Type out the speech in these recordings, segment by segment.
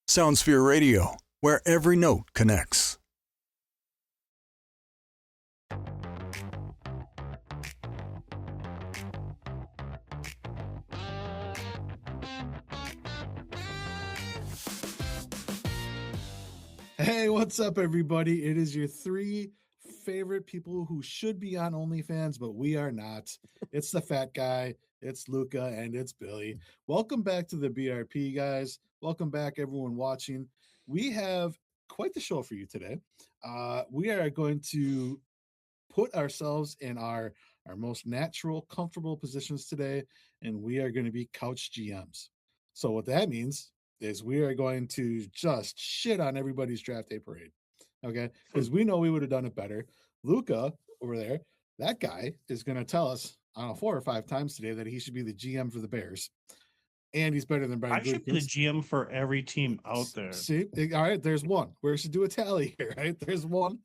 SoundSphere Radio, where every note connects. Hey, what's up, everybody? It is your three favorite people who should be on OnlyFans, but we are not. It's the fat guy, it's Luca, and it's Billy. Welcome back to the BRP, guys. Welcome back, everyone watching. We have quite the show for you today. We are going to put ourselves in our most natural, comfortable positions today, and we are going to be couch GMs. So what that means is we are going to just shit on everybody's draft day parade. Okay. Because we know we would have done it better. Luca over there, that guy is going to tell us, I don't know, 4 or 5 times today that he should be the GM for the Bears. And he's better than Brian I should be the Gutekunst. GM for every team out there. See, all right, there's one. We should do a tally here, right? There's one,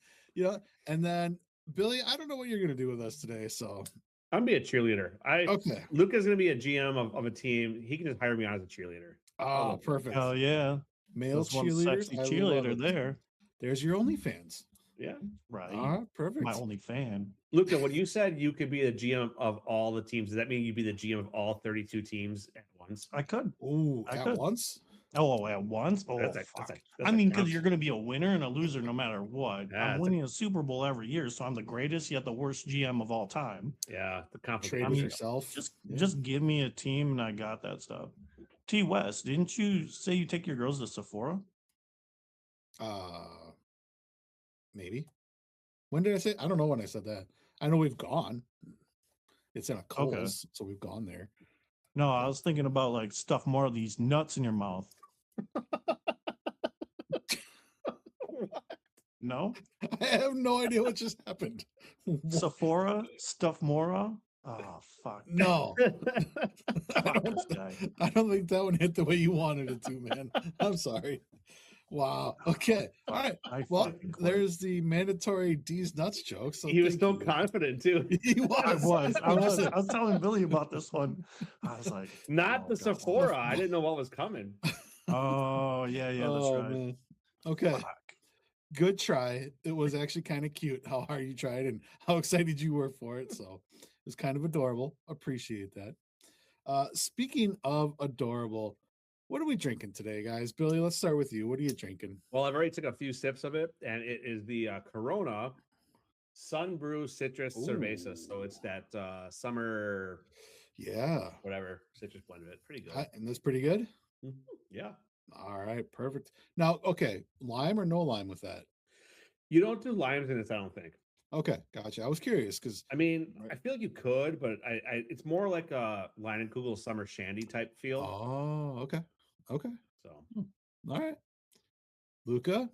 and then Billy, I don't know what you're going to do with us today, so I'm gonna be a cheerleader. okay. Luca's gonna be a GM of a team. He can just hire me on as a cheerleader. Oh, perfect. Oh yeah, Male that's one cheerleaders. sexy I love cheerleader it. there. There's your OnlyFans. Yeah, Right. Perfect. My only fan. Luca, when you said you could be the GM of all the teams, does that mean you'd be the GM of all 32 teams at once? I could. Ooh, I at could. once? Oh, at once? Oh, That's fuck. a I mean, because comp. you're going to be a winner and a loser no matter what. Yeah, I'm it's winning a Super Bowl every year, so I'm the greatest yet the worst GM of all time. Yeah, the conflict. Trade I with mean, yourself. Just give me a team and I got that stuff. T West, didn't you say you take your girls to Sephora? Maybe. When did I say? I don't know when I said that. I know we've gone. It's in a Kohl's, so we've gone there. No, I was thinking about like stuff more of these nuts in your mouth. No? I have no idea what just happened. Sephora? Stuff Mora? Oh, fuck. No. Fuck this guy. I don't think that one hit the way you wanted it to, man. I'm sorry. Wow. Okay. All right. Well, there's the mandatory D's nuts joke. So he was so confident too. He was. I was telling Billy about this one. I was like, not the God. Sephora. I didn't know what was coming. Oh yeah, that's right. Man. Okay. Fuck. Good try. It was actually kind of cute how hard you tried and how excited you were for it. So it was kind of adorable. Appreciate that. Speaking of adorable, what are we drinking today, guys? Billy, let's start with you. What are you drinking? Well, I've already took a few sips of it, and it is the Corona Sun Brew Citrus Cerveza. So it's that summer, whatever citrus blend of it. Pretty good. And that's pretty good. Mm-hmm. Yeah. All right, perfect. Now, okay, lime or no lime with that? You don't do limes in this, I don't think. Okay, gotcha. I was curious because I mean, I feel like you could, but I it's more like a Leinenkugel summer shandy type feel. Oh, okay. So, all right, Luca,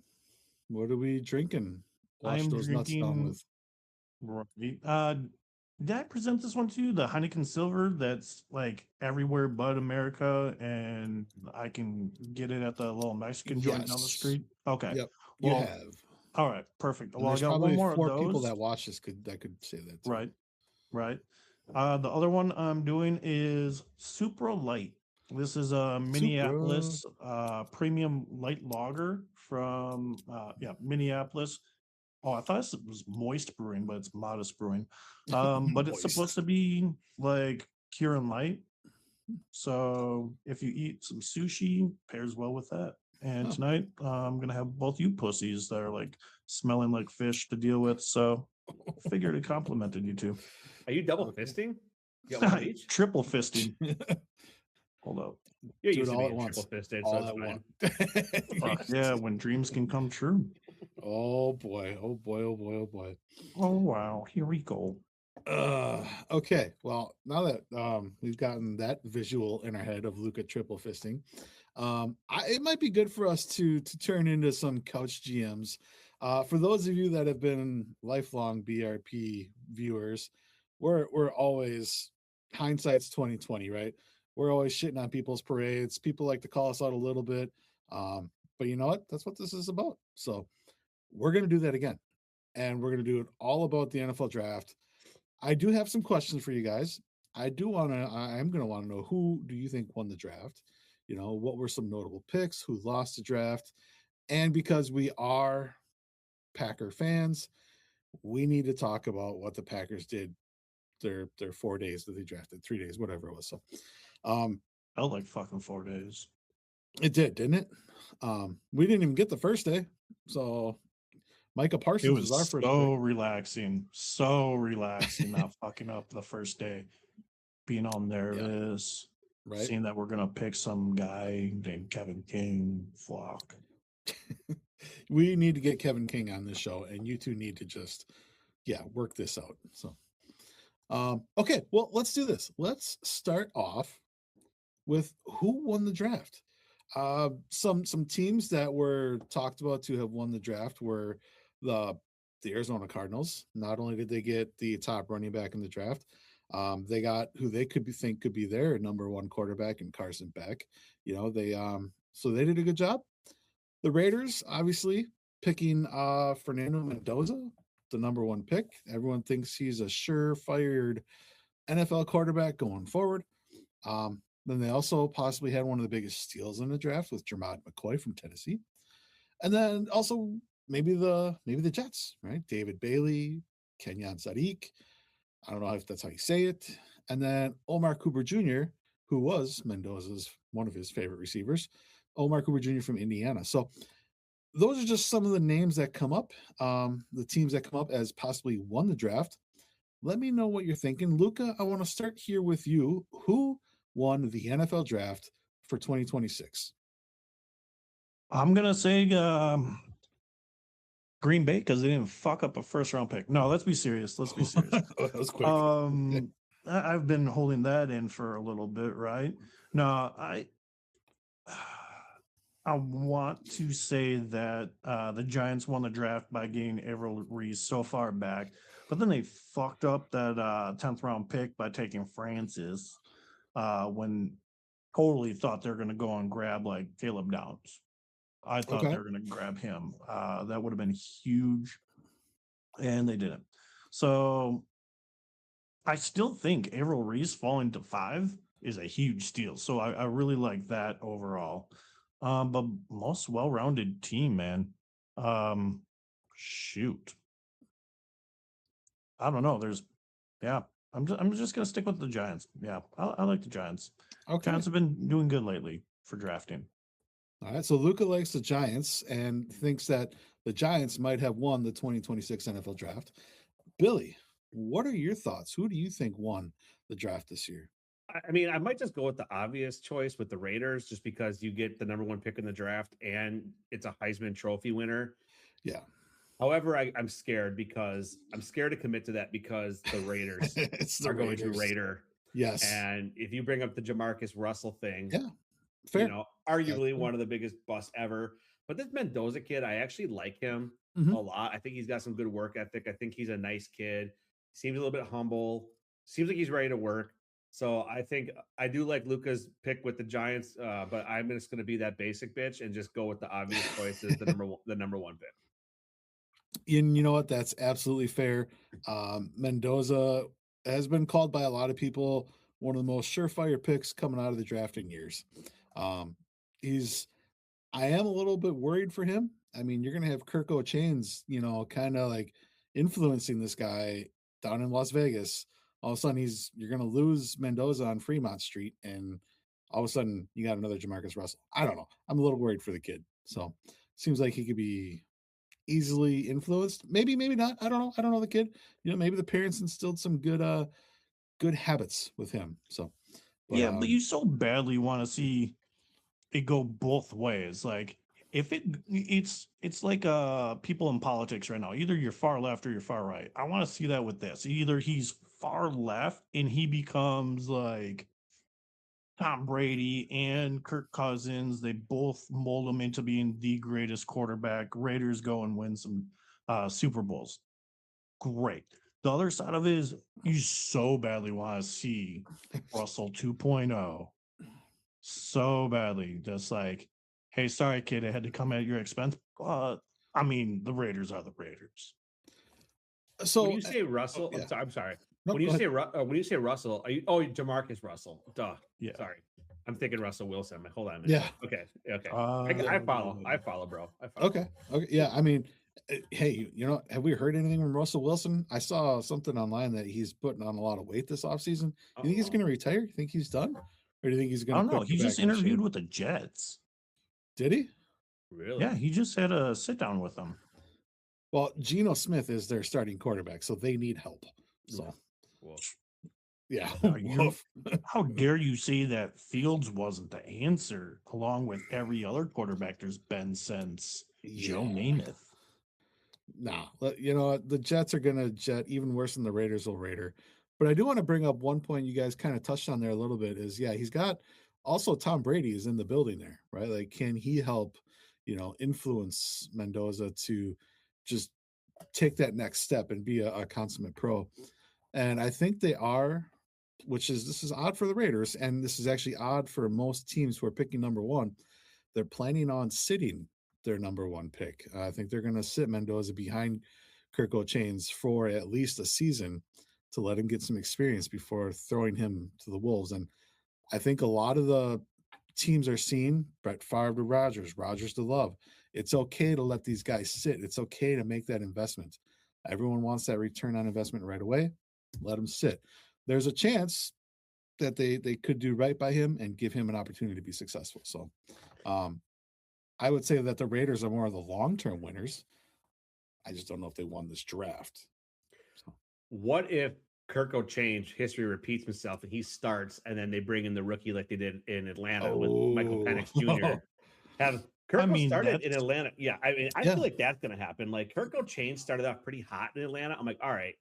what are we drinking? I'm those drinking. Nuts down with. Did I present this one to you? The Heineken Silver that's like everywhere but America, and I can get it at the little Mexican joint down the street. Okay. Yep. You have. All right. Perfect. And well, I got one more 4 of those. people that watch this could say that too. Right. The other one I'm doing is Super Light. This is a Minneapolis premium light lager from Minneapolis. Oh, I thought it was Moist Brewing, but it's Modest Brewing. But it's supposed to be like pure and light. So if you eat some sushi, pairs well with that. And tonight, I'm going to have both you pussies that are like smelling like fish to deal with. So I figured it complimented you two. Are you double fisting? You got one each? Triple fisting. Hold up. You're used to being triple fisted, so it's fine. Yeah, when dreams can come true. Oh boy. Oh wow, here we go. Okay, well, now that we've gotten that visual in our head of Luca triple fisting, it might be good for us to turn into some couch GMs. For those of you that have been lifelong BRP viewers, we're always hindsight's 2020, right? We're always shitting on people's parades. People like to call us out a little bit. But you know what? That's what this is about. So we're going to do that again. And we're going to do it all about the NFL draft. I do have some questions for you guys. I'm going to want to know, who do you think won the draft? what were some notable picks, who lost the draft, and because we are Packer fans, we need to talk about what the Packers did their 4 days that they drafted, 3 days, whatever it was. So felt like fucking 4 days. It did, didn't it? We didn't even get the first day. So Micah Parsons was our first so relaxing. So relaxing, not fucking up the first day. Being all nervous. Right. Seeing that we're gonna pick some guy named Kevin King. Fuck. We need to get Kevin King on this show, and you two need to just work this out. So okay, well, let's do this. Let's start off with who won the draft. Some teams that were talked about to have won the draft were the Arizona Cardinals. Not only did they get the top running back in the draft, they got who they think could be their number one quarterback in Carson Beck. So they did a good job. The Raiders, obviously, picking Fernando Mendoza, the number one pick. Everyone thinks he's a surefire NFL quarterback going forward. Then they also possibly had one of the biggest steals in the draft with Jermod McCoy from Tennessee. And then also maybe the Jets, right? David Bailey, Kenyon Sadiq. I don't know if that's how you say it. And then Omar Cooper Jr., who was Mendoza's one of his favorite receivers. Omar Cooper Jr. from Indiana. So those are just some of the names that come up, the teams that come up as possibly won the draft. Let me know what you're thinking. Luca, I want to start here with you. Who won the NFL draft for 2026? I'm going to say Green Bay because they didn't fuck up a first-round pick. No, let's be serious. That was quick. I've been holding that in for a little bit, right? No, I want to say that the Giants won the draft by getting Averill Reese so far back, but then they fucked up that 10th round pick by taking Francis when totally thought they were going to go and grab like Caleb Downs. I thought they were going to grab him. That would have been huge, and they didn't. So I still think Averill Reese falling to 5 is a huge steal. So I really like that overall. But most well-rounded team, man. Shoot. I don't know. I'm just gonna stick with the Giants. Yeah, I like the Giants. Okay. Giants have been doing good lately for drafting. All right. So Luca likes the Giants and thinks that the Giants might have won the 2026 NFL draft. Billy, what are your thoughts? Who do you think won the draft this year? I mean, I might just go with the obvious choice with the Raiders, just because you get the number one pick in the draft and it's a Heisman Trophy winner. Yeah. However, I'm scared to commit to that because the Raiders going to Raider. Yes. And if you bring up the Jamarcus Russell thing, fair. Arguably one of the biggest busts ever. But this Mendoza kid, I actually like him a lot. I think he's got some good work ethic. I think he's a nice kid. Seems a little bit humble. Seems like he's ready to work. So I think I do like Luca's pick with the Giants, but I'm just going to be that basic bitch and just go with the obvious choices, the number one pick. And you know what? That's absolutely fair. Mendoza has been called by a lot of people one of the most surefire picks coming out of the draft in years. I am a little bit worried for him. I mean, you're going to have Kirk O'Chains, kind of like influencing this guy down in Las Vegas. All of a sudden, you're going to lose Mendoza on Fremont Street, and all of a sudden, you got another Jamarcus Russell. I don't know. I'm a little worried for the kid. So, seems like he could be easily influenced. Maybe not. I don't know. I don't know the kid. Maybe the parents instilled some good habits with him. So, but you so badly want to see it go both ways. Like if it's like people in politics right now. Either you're far left or you're far right. I want to see that with this. Either he's far left and he becomes like Tom Brady and Kirk Cousins. They both mold him into being the greatest quarterback. Raiders go and win some Super Bowls. Great. The other side of it is you so badly want to see Russell 2.0. So badly. Just like, hey, sorry, kid, I had to come at your expense. But I mean, the Raiders are the Raiders. So when you say Russell, I'm sorry. No, when you say Russell, are you Jamarcus Russell? Duh. Yeah. Sorry. I'm thinking Russell Wilson. I'm like, hold on a minute. Yeah. Okay. Yeah. I follow, bro. I follow. Okay. Yeah. I mean, hey, have we heard anything from Russell Wilson? I saw something online that he's putting on a lot of weight this offseason. You think he's going to retire? You think he's done? Or do you think he's going to? I don't know. He just interviewed with the Jets. Did he? Really? Yeah, he just had a sit down with them. Well, Geno Smith is their starting quarterback, so they need help. So, yeah. How dare you say that Fields wasn't the answer, along with every other quarterback there's been since Joe Namath? Nah, the Jets are going to jet even worse than the Raiders will Raider. But I do want to bring up one point you guys kind of touched on there a little bit is, he's got also Tom Brady is in the building there, right? Like, can he help, influence Mendoza to just take that next step and be a consummate pro? And I think they are, this is odd for the Raiders, and this is actually odd for most teams who are picking number one. They're planning on sitting their number one pick. I think they're going to sit Mendoza behind Kirk O'Chains for at least a season to let him get some experience before throwing him to the Wolves. And I think a lot of the teams are seeing Brett Favre to Rodgers to Love. It's okay to let these guys sit. It's okay to make that investment. Everyone wants that return on investment right away. Let them sit. There's a chance that they could do right by him and give him an opportunity to be successful. So I would say that the Raiders are more of the long-term winners. I just don't know if they won this draft. So. What if Kirk O'Chains history repeats himself and he starts and then they bring in the rookie like they did in Atlanta with Michael Penix Jr. Have Kirk started in Atlanta. Yeah, I mean, I feel like that's going to happen. Like Kirk O'Chains started off pretty hot in Atlanta. I'm like, all right,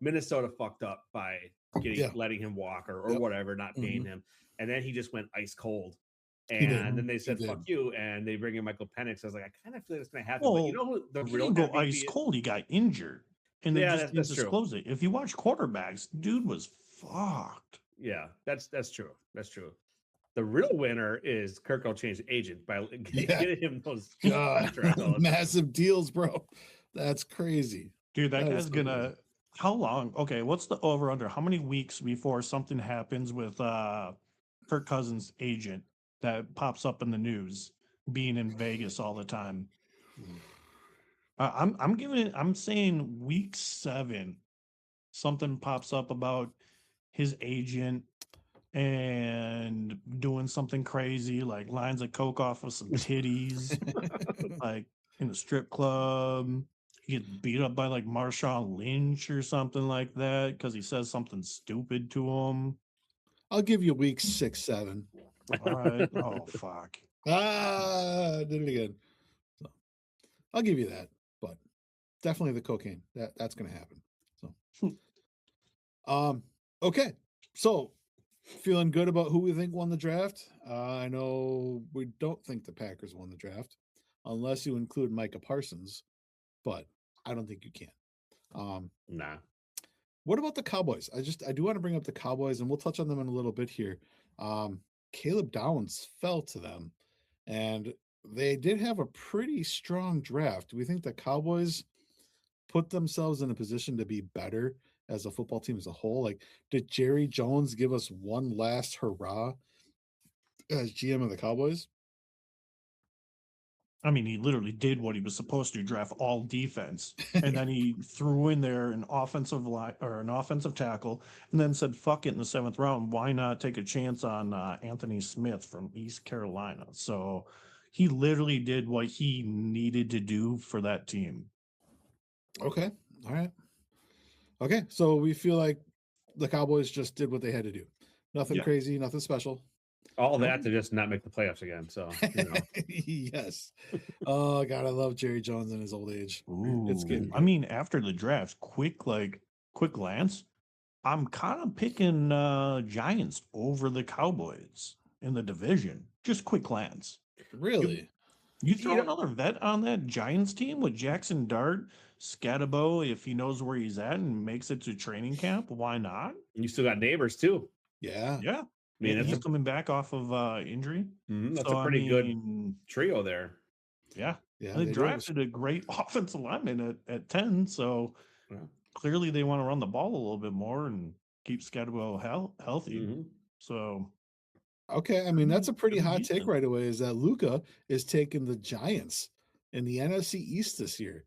Minnesota fucked up by letting him walk or whatever, not paying him. And then he just went ice cold. And then they said, fuck you. And they bring in Michael Penix. I was like, I kind of feel like it's going to happen. Well, but you know who the he real didn't go ice cold. He got injured. And they just didn't disclose it. If you watch quarterbacks, dude was fucked. Yeah, that's true. That's true. The real winner is Kirk O'Chains' agent by getting him those massive deals, bro. That's crazy. Dude, that guy's gonna how long? Okay, what's the over under? How many weeks before something happens with Kirk Cousins' agent that pops up in the news being in Vegas all the time? I'm saying week 7, something pops up about his agent and doing something crazy, like lines of coke off of some titties, like in a strip club. He gets beat up by like Marshawn Lynch or something like that because he says something stupid to him. I'll give you week 6, 7. All right. Oh, fuck. Did it again. So, I'll give you that, but definitely the cocaine. That's going to happen. So, okay. So, feeling good about who we think won the draft. I know we don't think the Packers won the draft, unless you include Micah Parsons, but I don't think you can. Nah. What about the Cowboys? I do want to bring up the Cowboys, and we'll touch on them in a little bit here. Caleb Downs fell to them, and they did have a pretty strong draft. Do we think the Cowboys put themselves in a position to be better as a football team as a whole? Like, did Jerry Jones give us one last hurrah as GM of the Cowboys? I mean, he literally did what he was supposed to, draft all defense. And then he threw in there an offensive line or an offensive tackle and then said, fuck it in the 7th round. Why not take a chance on Anthony Smith from East Carolina? So he literally did what he needed to do for that team. Okay. All right. Okay. So we feel like the Cowboys just did what they had to do. Nothing crazy, nothing special. All that to just not make the playoffs again. So, yes. Oh, God, I love Jerry Jones in his old age. Ooh, it's getting good. I mean, after the draft, quick glance, I'm kind of picking Giants over the Cowboys in the division. Just quick glance. Really? You throw another vet on that Giants team with Jackson Dart, Scatabo, if he knows where he's at and makes it to training camp, why not? You still got Neighbors too. Yeah. Yeah. I mean, he's coming back off of injury. That's a pretty good trio there. Yeah. They drafted a great offensive lineman at 10, so clearly they want to run the ball a little bit more and keep Scatabo healthy. So Okay, I mean that's a pretty Pretty hot take decent. right away. Is that Luca is taking the Giants in the NFC East this year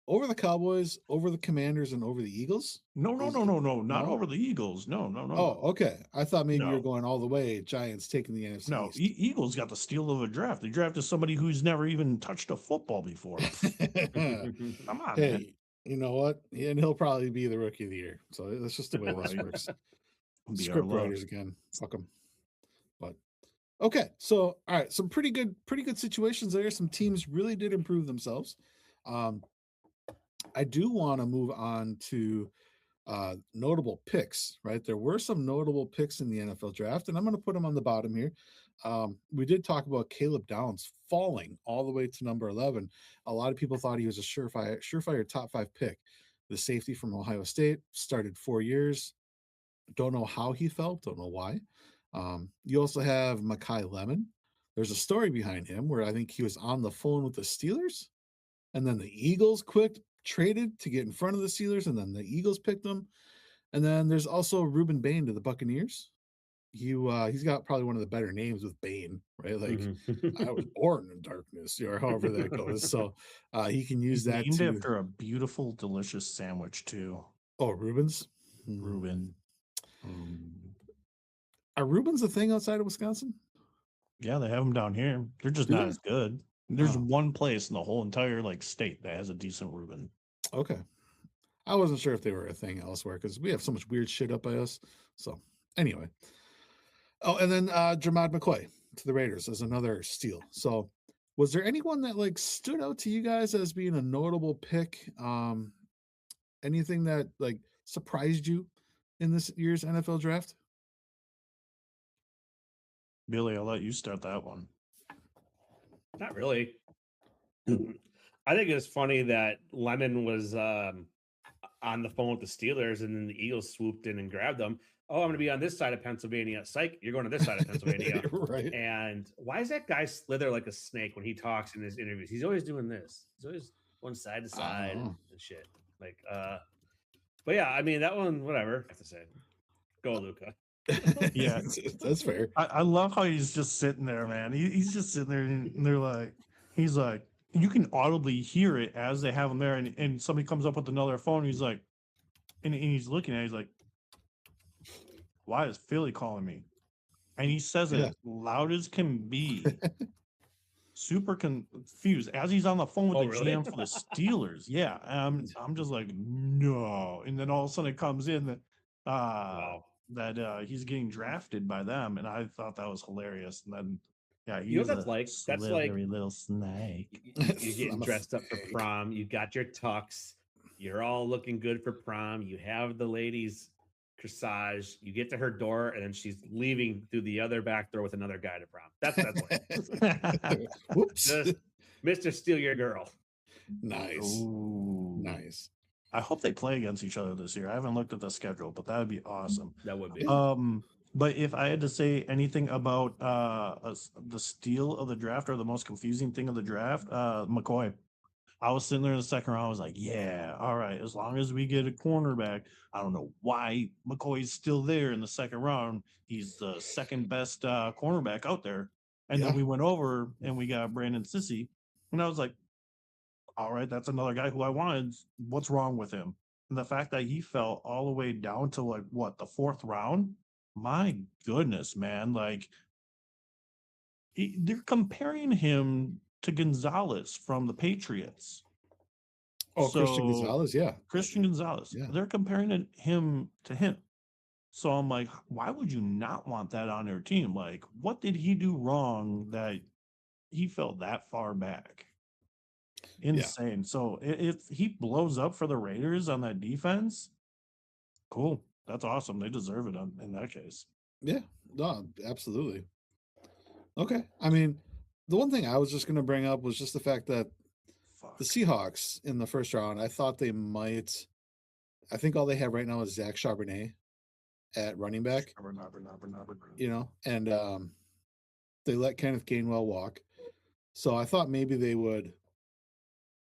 over the Cowboys, over the Commanders, and over the Eagles? No, Is not no? over the Eagles. No, no, no, Oh, no, okay. I thought maybe you were no, going all the way. Giants taking the NFC no. East. Eagles got the steal of a draft. They drafted somebody who's never even touched a football before. Come on, man. Hey, you know what? And he'll probably be the rookie of the year. So that's just the way this Right. works. Be our Script luck. writers again. Fuck them. But okay, so all right, some pretty good situations there. Some teams really did improve themselves. I do want to move on to notable picks, right? There were some notable picks in the NFL draft, and I'm going to put them on the bottom here. We did talk about Caleb Downs falling all the way to number 11. A lot of people thought he was a surefire top 5 pick. The safety from Ohio State started 4 years. Don't know how he felt, don't know why. You also have Makai Lemon. There's a story behind him where I think he was on the phone with the Steelers, and then the Eagles traded to get in front of the Steelers, and then the Eagles picked him. And then there's also Reuben Bain to the Buccaneers. He's got probably one of the better names with Bain, right? Like I was born in darkness, or however that goes. So he can use He's that named to. after a beautiful, delicious sandwich too. Oh, Rubens. Reuben. Are Rubens a thing outside of Wisconsin? Yeah, they have them down here. They're just Do not they? as good. There's Oh. one place in the whole entire state that has a decent Reuben. Okay. I wasn't sure if they were a thing elsewhere because we have so much weird shit up by us. So anyway. Oh, and then Jermad McCoy to the Raiders as another steal. So was there anyone that stood out to you guys as being a notable pick? Anything that surprised you in this year's NFL draft? Billy, I'll let you start that one. Not really. I think it's funny that Lemon was on the phone with the Steelers, and then the Eagles swooped in and grabbed them. Oh, I'm going to be on this side of Pennsylvania. Psych, you're going to this side of Pennsylvania. Right. And why does that guy slither like a snake when he talks in his interviews? He's always doing this. He's always going side to side and shit. But yeah, I mean, that one, whatever. I have to say, go Luca. Yeah, that's fair. I love how he's just sitting there, man. He's just sitting there, and they're like, he's like, you can audibly hear it as they have him there, and somebody comes up with another phone. He's like, and he's looking at it, he's like, why is Philly calling me? And he says it loud as can be. Super confused as he's on the phone with the GM for the Steelers. Yeah, I'm just like, no. And then all of a sudden it comes in that that he's getting drafted by them, and I thought that was hilarious. And then yeah, he's that's like little snake. You're getting dressed up for prom. You got your tux. You're all looking good for prom. You have the ladies corsage. You get to her door, and then she's leaving through the other back door with another guy to prom. That's like Whoops. Just Mr. Steal Your Girl. Nice. Ooh. Nice. I hope they play against each other this year. I haven't looked at the schedule, but that would be awesome. That would be. But if I had to say anything about the steal of the draft or the most confusing thing of the draft, McCoy. I was sitting there in the second round. I was like, yeah, all right. As long as we get a cornerback, I don't know why McCoy's still there in the second round. He's the second best cornerback out there. And then we went over and we got Brandon Sissy. And I was like, all right, that's another guy who I wanted. What's wrong with him? And the fact that he fell all the way down to the fourth round, my goodness, man. They're comparing him to Gonzalez from the Patriots. Oh, Christian Gonzalez, yeah. Christian Gonzalez. Yeah. They're comparing him to him. So I'm like, why would you not want that on your team? What did he do wrong that he fell that far back? Insane. Yeah. So if he blows up for the Raiders on that defense, cool. That's awesome. They deserve it in that case. Yeah, no, absolutely. Okay. I mean, the one thing I was just going to bring up was just the fact that the Seahawks in the first round, I thought they might. I think all they have right now is Zach Charbonnet at running back. And they let Kenneth Gainwell walk. So I thought maybe they would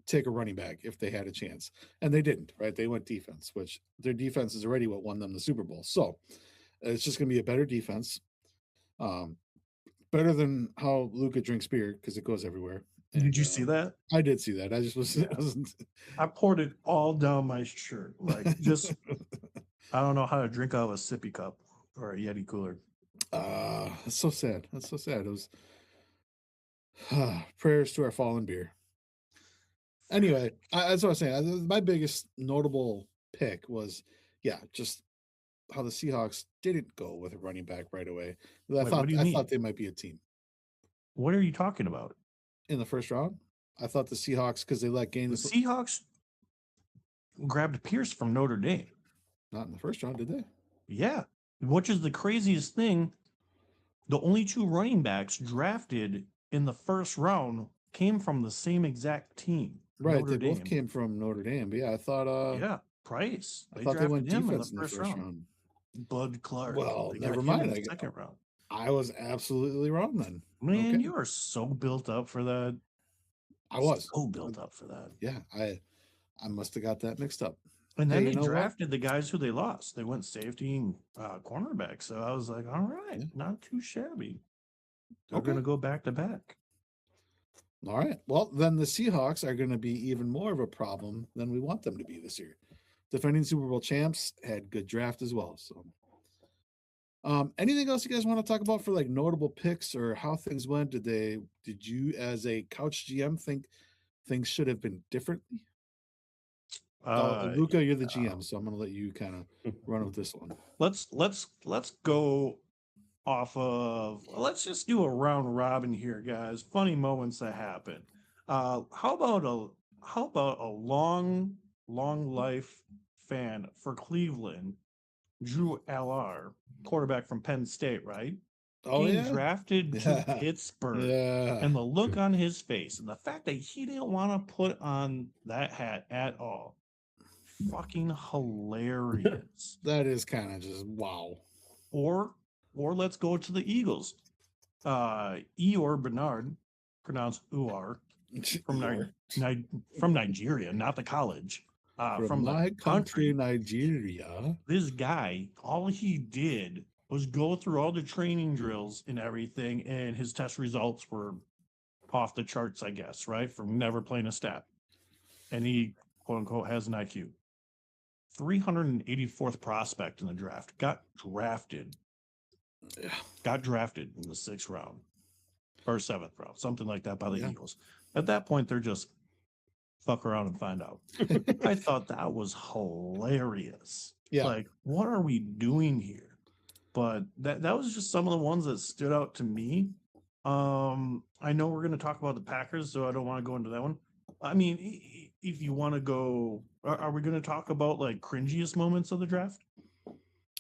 take a running back if they had a chance. And they didn't, right? They went defense, which their defense is already what won them the Super Bowl. So it's just going to be a better defense. better than how Luca drinks beer because it goes everywhere. Did you see that? I did see that. I just wasn't. I poured it all down my shirt. Like, just, I don't know how to drink out of a sippy cup or a Yeti cooler. That's so sad. That's so sad. It was prayers to our fallen beer. Anyway, that's what I was saying. My biggest notable pick was, just how the Seahawks didn't go with a running back right away. I thought they might be a team. What are you talking about? In the first round, I thought the Seahawks, because they let Gaines. The Seahawks grabbed Pierce from Notre Dame. Not in the first round, did they? Yeah, which is the craziest thing. The only 2 running backs drafted in the first round came from the same exact team. Right, Notre they both Dame. came from Notre Dame. But yeah, I thought. Price. I thought they went him defense in the first round. Bud Clark. Well, They got never him mind. in the second round. I was absolutely wrong then. Man, you are so built up for that. I was so built up for that. Yeah, I must have got that mixed up. And then they drafted the guys who they lost. They went safety and cornerback. So I was like, all right, not too shabby. They're going to go back to back. All right. Well, then the Seahawks are going to be even more of a problem than we want them to be this year. Defending Super Bowl champs, had good draft as well. So, anything else you guys want to talk about for like notable picks or how things went? Did you, as a couch GM, think things should have been differently? Luca, you're the GM, so I'm going to let you kind of run with this one. Let's go off of. Let's just do a round robin here, guys. Funny moments that happen. How about a long life fan for Cleveland, Drew L.R., quarterback from Penn State, right? Being drafted to Pittsburgh, and the look on his face, and the fact that he didn't want to put on that hat at all. Fucking hilarious. That is kind of just wow. Or let's go to the Eagles. Eeyore Bernard, pronounced Uar, from Nigeria, not the college. From my country, Nigeria. This guy, all he did was go through all the training drills and everything, and his test results were off the charts, I guess, right? From never playing a stat. And he, quote unquote, has an IQ. 384th prospect in the draft. Got drafted in the 6th round or 7th round, something like that by the Eagles. At that point, they're just fuck around and find out. I thought that was hilarious. Yeah. Like, what are we doing here? But that was just some of the ones that stood out to me. I know we're going to talk about the Packers, so I don't want to go into that one. I mean, if you want to go, are we going to talk about like cringiest moments of the draft?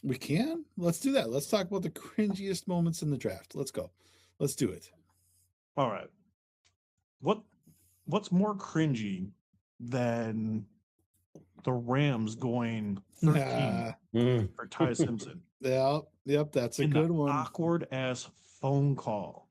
We can. Let's do that. Let's talk about the cringiest moments in the draft. Let's go. Let's do it. All right. What's more cringy than the Rams going 13 for Ty Simpson? Yep, that's a good one. Awkward ass phone call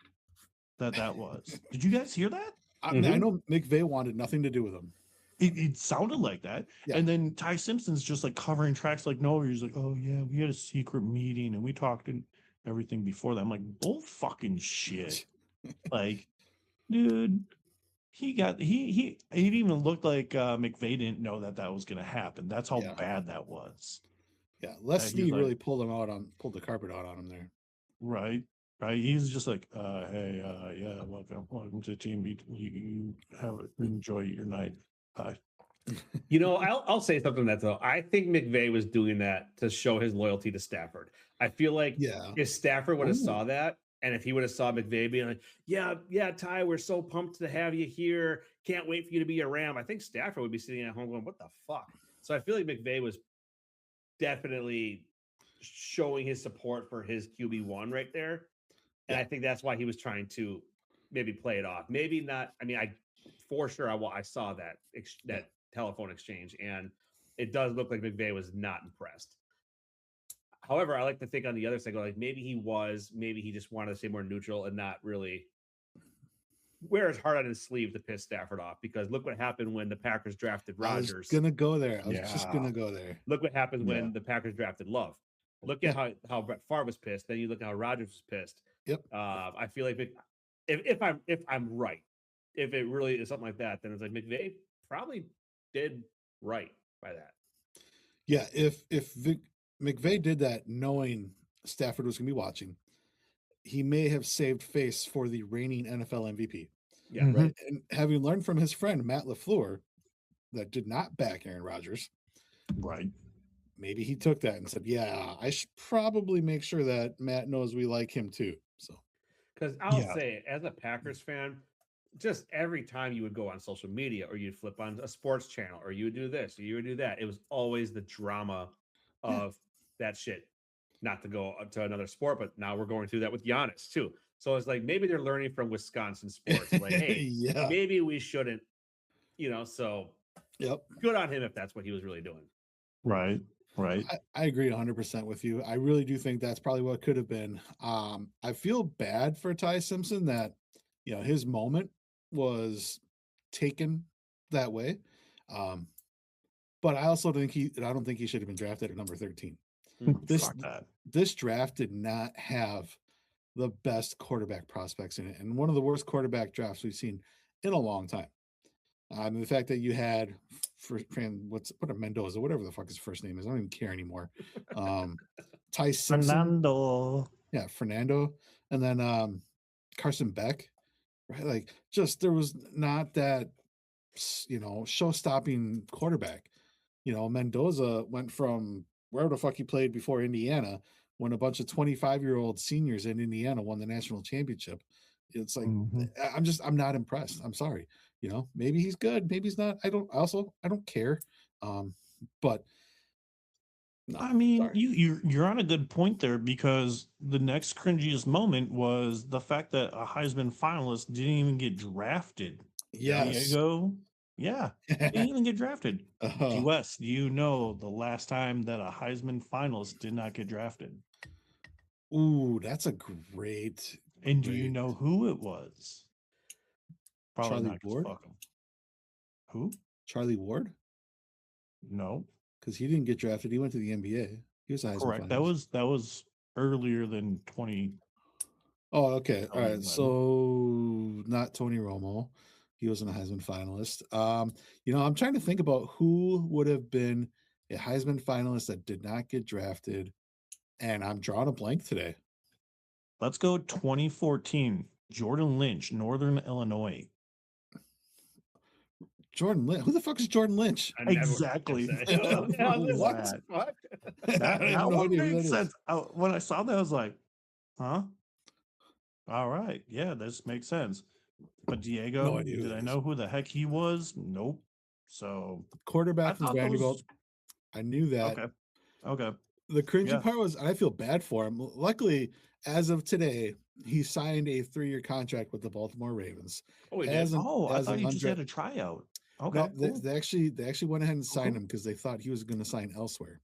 that was. Did you guys hear that? I know McVay wanted nothing to do with him. It sounded like that. Yeah. And then Ty Simpson's just like covering tracks like no, he's like, oh yeah, we had a secret meeting and we talked and everything before that. I'm like, bull fucking shit. Like, dude, he even looked like McVay didn't know that was gonna happen. That's how bad that was. Yeah, Leslie really pulled the carpet out on him there. Right. He's just like, hey, welcome to Team B. You enjoy your night. Bye. I'll say something that though. I think McVay was doing that to show his loyalty to Stafford. I feel like if Stafford would have saw that, and if he would have saw McVay being like, yeah, Ty, we're so pumped to have you here. Can't wait for you to be a Ram. I think Stafford would be sitting at home going, what the fuck? So I feel like McVay was definitely showing his support for his QB1 right there. And I think that's why he was trying to maybe play it off. Maybe not. I mean, I saw that telephone exchange, and it does look like McVay was not impressed. However, I like to think on the other side, like maybe he just wanted to stay more neutral and not really wear his heart on his sleeve to piss Stafford off. Because look what happened when the Packers drafted Rodgers. I was gonna go there. I was just gonna go there. Look what happened when the Packers drafted Love. Look at how Brett Favre was pissed. Then you look at how Rodgers was pissed. Yep. I feel like if I'm right, if it really is something like that, then it's like McVay probably did right by that. Yeah, if McVay did that knowing Stafford was going to be watching, he may have saved face for the reigning NFL MVP. Yeah. Mhm. Right. And having learned from his friend Matt LaFleur that did not back Aaron Rodgers, Right. maybe he took that and said, "Yeah, I should probably make sure that Matt knows we like him too." So, Because I'll Yeah. say, as a Packers fan, just every time you would go on social media or you'd flip on a sports channel or you would do this or you would do that, it was always the drama Yeah. of that shit. Not to go to another sport, but now we're going through that with Giannis too. So it's like maybe they're learning from Wisconsin sports. Like, hey, yeah, maybe we shouldn't, so yep. good on him if that's what he was really doing. Right. Right. I agree 100% with you. I really do think that's probably what could have been. I feel bad for Ty Simpson that, his moment was taken that way. But I also think I don't think he should have been drafted at number 13. Fuck that. This draft did not have the best quarterback prospects in it, and one of the worst quarterback drafts we've seen in a long time. The fact that you had what a Mendoza, whatever the fuck his first name is, I don't even care anymore. Ty Simpson, Fernando. yeah, Fernando, and then Carson Beck, right? Like, just there was not that show-stopping quarterback. Mendoza went from wherever the fuck he played before Indiana, when a bunch of 25-year-old seniors in Indiana won the national championship. It's like, I'm not impressed. I'm sorry. Maybe he's good, maybe he's not. I don't care. But no, I mean, sorry. you're on a good point there, because the next cringiest moment was the fact that a Heisman finalist didn't even get drafted. Yes. Diego, yeah, didn't even get drafted. Uh-huh. Wes, do you know the last time that a Heisman finalist did not get drafted? Ooh, that's a great. And do you know who it was? Probably Charlie not. 'Cause Ward? fuck him. Who? Charlie Ward? No, Because he didn't get drafted. He went to the NBA. He was a Heisman correct. finalist. That was earlier than 20. Oh, okay. All right. 11. So not Tony Romo. He wasn't a Heisman finalist. I'm trying to think about who would have been a Heisman finalist that did not get drafted, and I'm drawing a blank today. Let's go 2014. Jordan Lynch, Northern Illinois. Jordan Lynch. Who the fuck is Jordan Lynch? Exactly. What? That one makes sense. When I saw that, I was like, huh? All right. Yeah, this makes sense. But Diego, No idea who did that I is. know who the heck he was? Nope. So Quarterback from thought Vanderbilt. I knew that. Okay. The cringy part was, I feel bad for him. Luckily, as of today, he signed a 3-year contract with the Baltimore Ravens. Oh, he did. I thought he just had a tryout. Okay. No, they actually went ahead and signed him because they thought he was going to sign elsewhere.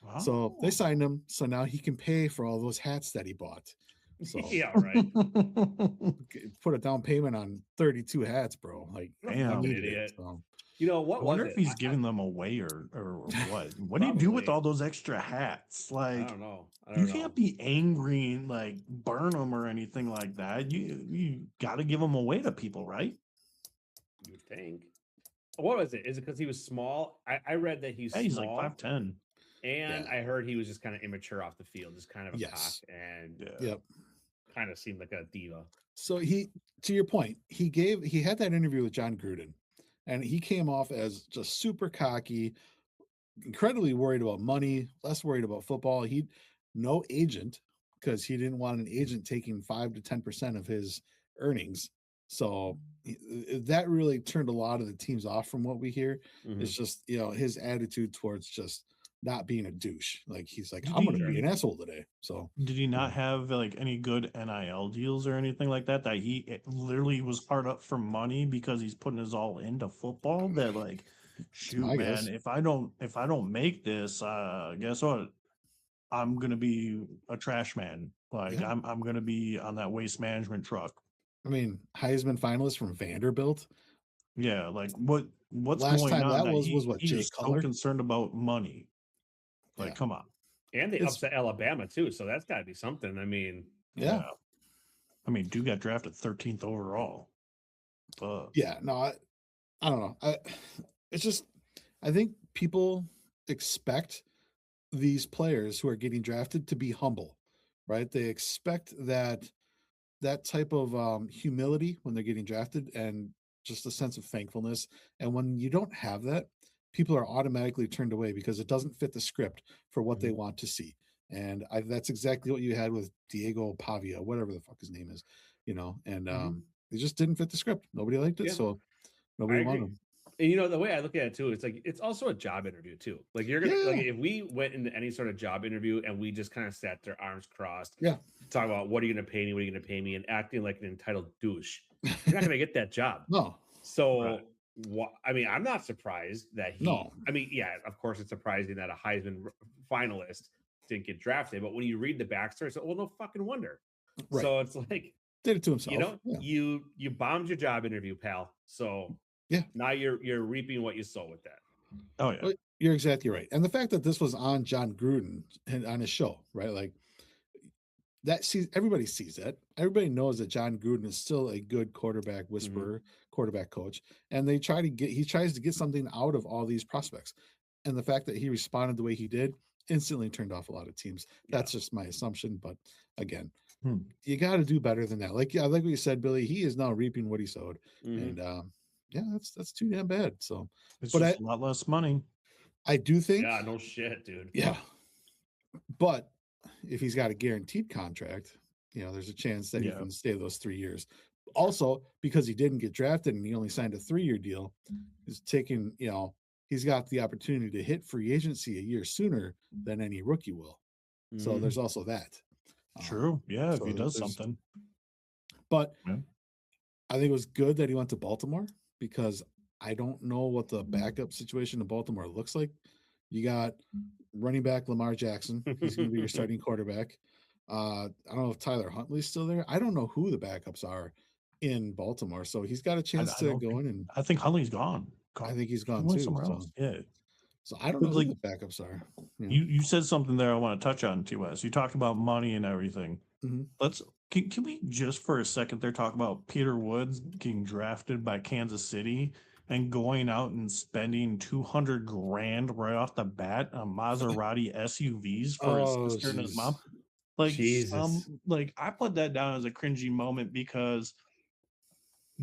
Wow. So they signed him. So now he can pay for all those hats that he bought. So yeah, right. Put a down payment on 32 hats, bro. Like, damn, idiot. So. What I wonder was if it? he's giving them away or what? What do you do with Probably. all those extra hats? Like, I don't know. you can't be angry and like burn them or anything like that. You got to give them away to people, right? You think? What was it? Is it because he was small? I read that he's He's small, like 5'10". and I heard he was just kind of immature off the field, just kind of a cock, and Yep, kind of seemed like a diva. So to your point, he had that interview with John Gruden, and he came off as just super cocky, incredibly worried about money, less worried about football. No agent, because he didn't want an agent taking 5 to 10% of his earnings. So that really turned a lot of the teams off from what we hear. It's just, his attitude towards just not being a douche. Like, he's like, I'm going to be an asshole today. So did he not have like any good NIL deals or anything like that? That he literally was hard up for money because he's putting his all into football. That like, shoot, man, guess. if I don't make this, guess what? I'm gonna be a trash man. Like, I'm gonna be on that waste management truck. I mean, Heisman finalist from Vanderbilt. Yeah, like what's last going time on? that was what, Jay he's so Cutler? concerned about money. Like, come on. And they upset Alabama too, so that's got to be something. I mean, yeah. I mean, dude got drafted 13th overall. But Yeah, no, I don't know. It's just I think people expect these players who are getting drafted to be humble, right? They expect that type of humility when they're getting drafted and just a sense of thankfulness. And when you don't have that, people are automatically turned away because it doesn't fit the script for what they want to see. And that's exactly what you had with Diego Pavia, whatever the fuck his name is, and it just didn't fit the script. Nobody liked it, Yeah. so I nobody wanted agree. him. And the way I look at it too, it's like it's also a job interview too. Like you're gonna like Yeah. if we went into any sort of job interview and we just kind of sat there arms crossed, Yeah. talk about what are you gonna pay me, what are you gonna pay me, and acting like an entitled douche, you're not gonna get that job. No, So I mean, I'm not surprised that he. No. I mean, yeah, of course, it's surprising that a Heisman finalist didn't get drafted. But when you read the backstory, it's like, well, no fucking wonder. Right. So it's like did it to himself. you bombed your job interview, pal. So Yeah. now you're reaping what you sow with that. oh yeah, Well, you're exactly right. And the fact that this was on John Gruden and on his show, right? Like everybody sees that. Everybody knows that John Gruden is still a good quarterback whisperer, quarterback coach, and he tries to get something out of all these prospects. And the fact that he responded the way he did instantly turned off a lot of teams. That's just my assumption, but again, you got to do better than that. Like what you said, Billy, he is now reaping what he sowed, and that's too damn bad. So, it's but just a lot less money. I do think, Yeah, no shit, dude. yeah, but if he's got a guaranteed contract, there's a chance that he can stay those 3 years. Also, because he didn't get drafted and he only signed a 3-year deal, he's taking, he's got the opportunity to hit free agency a year sooner than any rookie will. So there's also that. True. Yeah, so if he does something. But I think it was good that he went to Baltimore because I don't know what the backup situation in Baltimore looks like. You got running back Lamar Jackson. He's going to be your starting quarterback. I don't know if Tyler Huntley's still there. I don't know who the backups are in Baltimore. So he's got a chance to go in. And I think Huntley's gone. I think he's gone went too. somewhere else. Yeah. So I don't know who the backups are. You said something there I want to touch on, T-West. You talked about money and everything. Can we just for a second there talk about Peter Woods getting drafted by Kansas City and going out and spending $200,000 right off the bat on Maserati SUVs for his sister and his mom? Like, like I put that down as a cringy moment because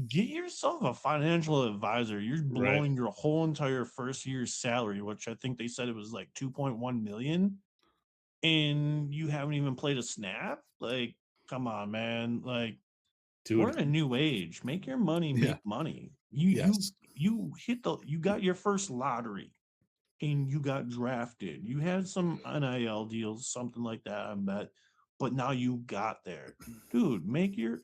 get yourself a financial advisor. You're blowing your whole entire first year's salary, which I think they said it was like 2.1 million, and you haven't even played a snap. Like, come on, man. Like, dude, we're in a new age. Make your money, make money. You got your first lottery and you got drafted. You had some NIL deals, something like that, I bet. But now you got there. Dude,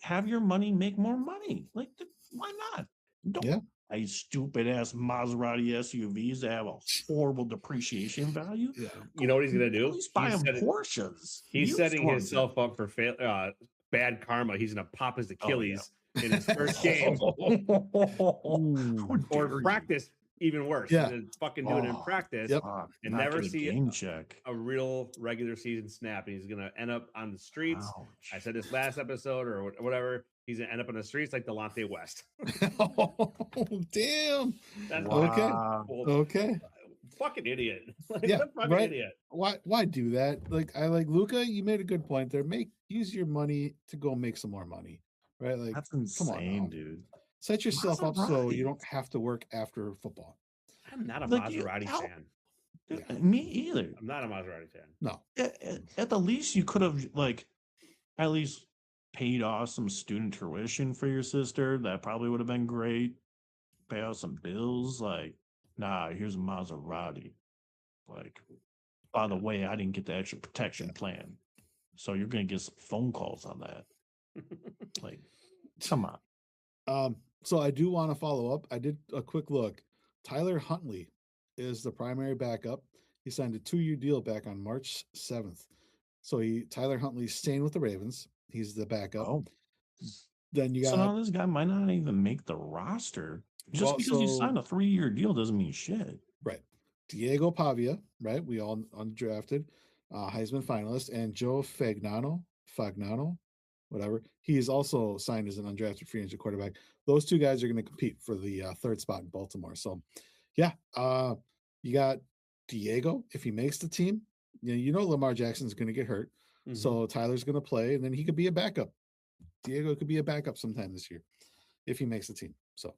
have your money, make more money. Like, why not? Don't buy stupid ass Maserati SUVs that have a horrible depreciation value. Yeah. You know what he's gonna do? At least buy him Porsches. He's setting himself up for bad karma. He's gonna pop his Achilles in his first game. Or practice, even worse. He's gonna fucking do it in practice and never see a real regular season snap. And he's gonna end up on the streets. Ouch. I said this last episode or whatever. He's gonna end up on the streets like Delonte West. Oh, damn. That's okay. Fucking idiot. Fucking idiot. Why do that? Like Luca, you made a good point there. Use your money to go make some more money. Right? Like that's insane, come on now. Dude. Set yourself up so you don't have to work after football. I'm not a Maserati fan. Me either. I'm not a Maserati fan. No. At the least, you could have at least paid off some student tuition for your sister. That probably would have been great. Pay off some bills. Like, nah, here's a Maserati. Like, by the way, I didn't get the extra protection plan. So you're going to get some phone calls on that. Like, come on. So I do want to follow up. I did a quick look. Tyler Huntley is the primary backup. He signed a 2-year deal back on March 7th. So Tyler Huntley's staying with the Ravens. He's the backup. Oh. Then you got. So now this guy might not even make the roster. Just because you signed a 3-year deal doesn't mean shit. Right. Diego Pavia, right? We all undrafted, Heisman finalist, and Joe Fagnano, whatever. He is also signed as an undrafted free agent quarterback. Those two guys are going to compete for the third spot in Baltimore. So, yeah, you got Diego. If he makes the team, you know Lamar Jackson's going to get hurt. Mhm. So Tyler's going to play, and then he could be a backup. Diego could be a backup sometime this year if he makes the team. So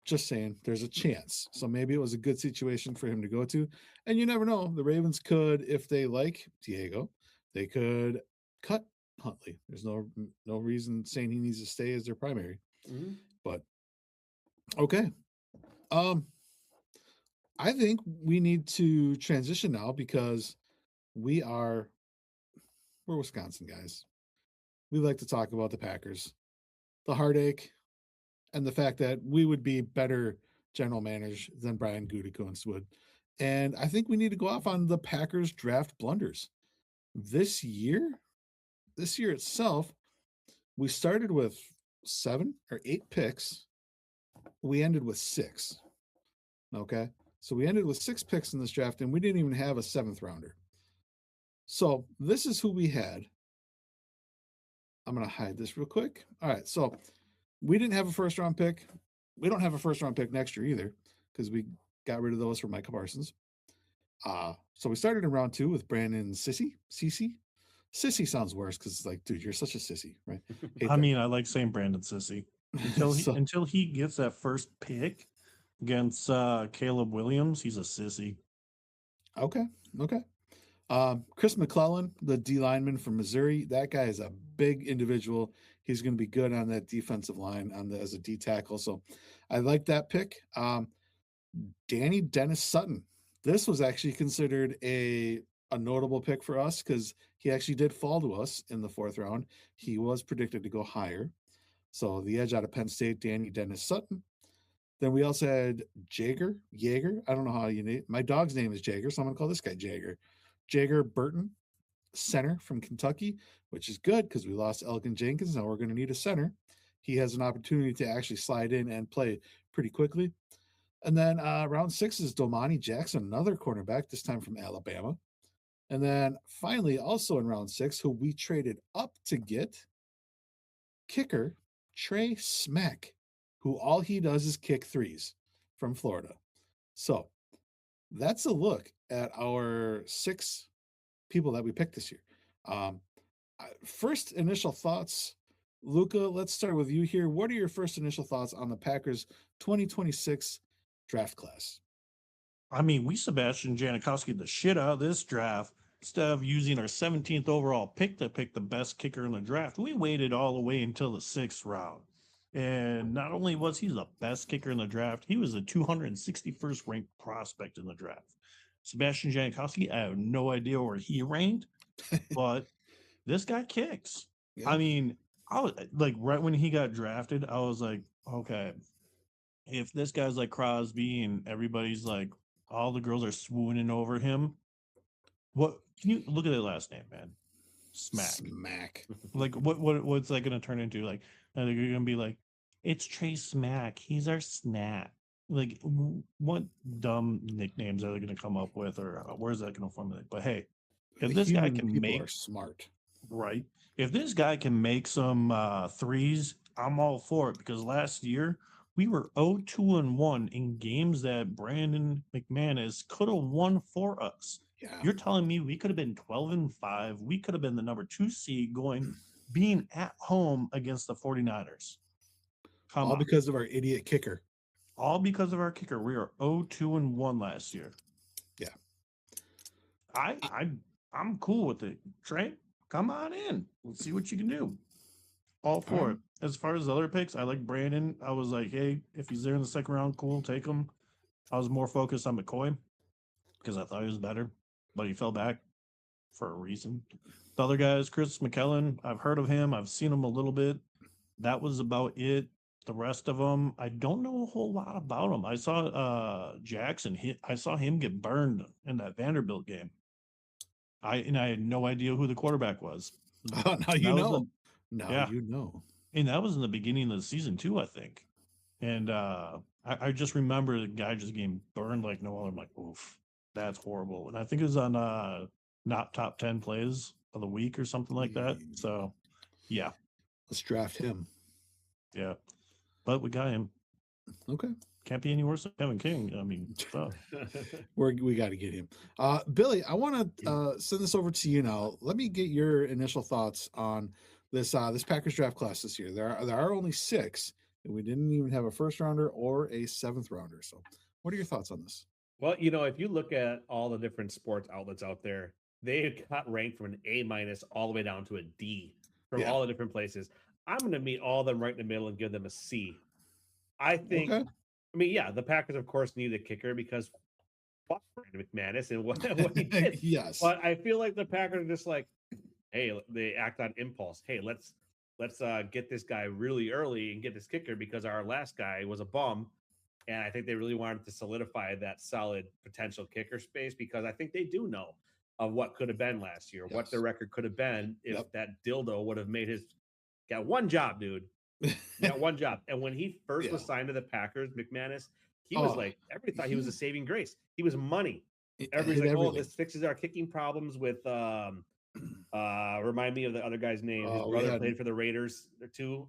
just saying, there's a chance. So maybe it was a good situation for him to go to. And you never know. The Ravens could, if they like Diego, they could cut Huntley. There's no reason saying he needs to stay as their primary. Mhm. But okay. I think we need to transition now because we're Wisconsin guys. We like to talk about the Packers, the heartache, and the fact that we would be better general managers than Brian Gutekunst would. And I think we need to go off on the Packers draft blunders. This year itself, we started with 7 or 8 picks. We ended with 6. Okay. So we ended with 6 picks in this draft, and we didn't even have a 7th rounder. So this is who we had. I'm going to hide this real quick. All right. So we didn't have a first round pick. We don't have a first round pick next year either because we got rid of those for Micah Parsons. So we started in round 2 with Brandon Sissy. Sissy sounds worse because it's like, dude, you're such a sissy, right? I mean, I like saying Brandon Sissy until he gets that first pick against Caleb Williams. He's a sissy. Okay. Chris McClellan, the D lineman from Missouri, that guy is a big individual. He's going to be good on that defensive line as a D tackle. So I like that pick. Danny Dennis Sutton. This was actually considered a notable pick for us because he actually did fall to us in the 4th round. He was predicted to go higher. So the edge out of Penn State, Danny Dennis Sutton. Then we also had Jaeger. I don't know how you name. My dog's name is Jaeger, so I'm going to call this guy Jaeger. Jaeger Burton, center from Kentucky, which is good because we lost Elgin Jenkins. Now we're going to need a center. He has an opportunity to actually slide in and play pretty quickly. And then round 6 is Domani Jackson, another cornerback, this time from Alabama. And then finally, also in round 6, who we traded up to get, kicker Trey Smack, who all he does is kick threes from Florida. So that's a look at our 6 people that we picked this year. First initial thoughts, Luca, let's start with you here. What are your first initial thoughts on the Packers 2026 draft class? I mean, we Sebastian Janikowski the shit out of this draft. Instead of using our 17th overall pick to pick the best kicker in the draft, we waited all the way until the 6th round. And not only was he the best kicker in the draft, he was the 261st ranked prospect in the draft. Sebastian Janikowski, I have no idea where he ranked, but this guy kicks. Yeah. I mean, I was like, right when he got drafted, I was like, okay, if this guy's like Crosby and everybody's like, all the girls are swooning over him, what can you look at that last name, man? Smack. Like what's that gonna turn into? Like, are they gonna be like, it's Trey Smack, he's our snack? Like, what dumb nicknames are they gonna come up with, or where's that gonna formulate? But hey, if this guy can make, are smart, right? If this guy can make some threes, I'm all for it, because last year we were 0-2-1 in games that Brandon McManus could have won for us. Yeah. You're telling me we could have been 12-5. We could have been the number 2 seed being at home against the 49ers. All because of our idiot kicker. All because of our kicker. We were 0-2-1 last year. Yeah. I'm cool with it. Trey, come on in. Let's see what you can do. All for it. As far as the other picks, I like Brandon. I was like, hey, if he's there in the 2nd round, cool, take him. I was more focused on McCoy because I thought he was better, but he fell back for a reason. The other guys, Chris McKellen, I've heard of him. I've seen him a little bit. That was about it. The rest of them, I don't know a whole lot about them. I saw Jackson. I saw him get burned in that Vanderbilt game. I had no idea who the quarterback was. Oh, now you know. You know. And that was in the beginning of the season too, I think. And I just remember the guy just getting burned like no other. I'm like, oof, that's horrible. And I think it was on not top 10 plays of the week or something like that. So, yeah. Let's draft him. Yeah, but we got him. Okay. Can't be any worse than Kevin King. I mean, fuck. We got to get him. Billy, I want to send this over to you now. Let me get your initial thoughts on this this Packers draft class this year. There are only 6, and we didn't even have a first rounder or a 7th rounder. So, what are your thoughts on this? Well, if you look at all the different sports outlets out there, they got ranked from an A- all the way down to a D from all the different places. I'm going to meet all of them right in the middle and give them a C. I think. Okay. I mean, yeah, the Packers, of course, need a kicker because fuck Brandon McManus and what he did. Yes. But I feel like the Packers are just like, hey, they act on impulse. Hey, let's get this guy really early and get this kicker because our last guy was a bum. And I think they really wanted to solidify that solid potential kicker space because I think they do know of what could have been last year, what the record could have been if that dildo would have made got one job, dude. Got one job. And when he first was signed to the Packers, McManus, he was like, everybody thought he was a saving grace. He was money. Everybody's like, oh, this fixes our kicking problems with remind me of the other guy's name. His brother played for the Raiders too.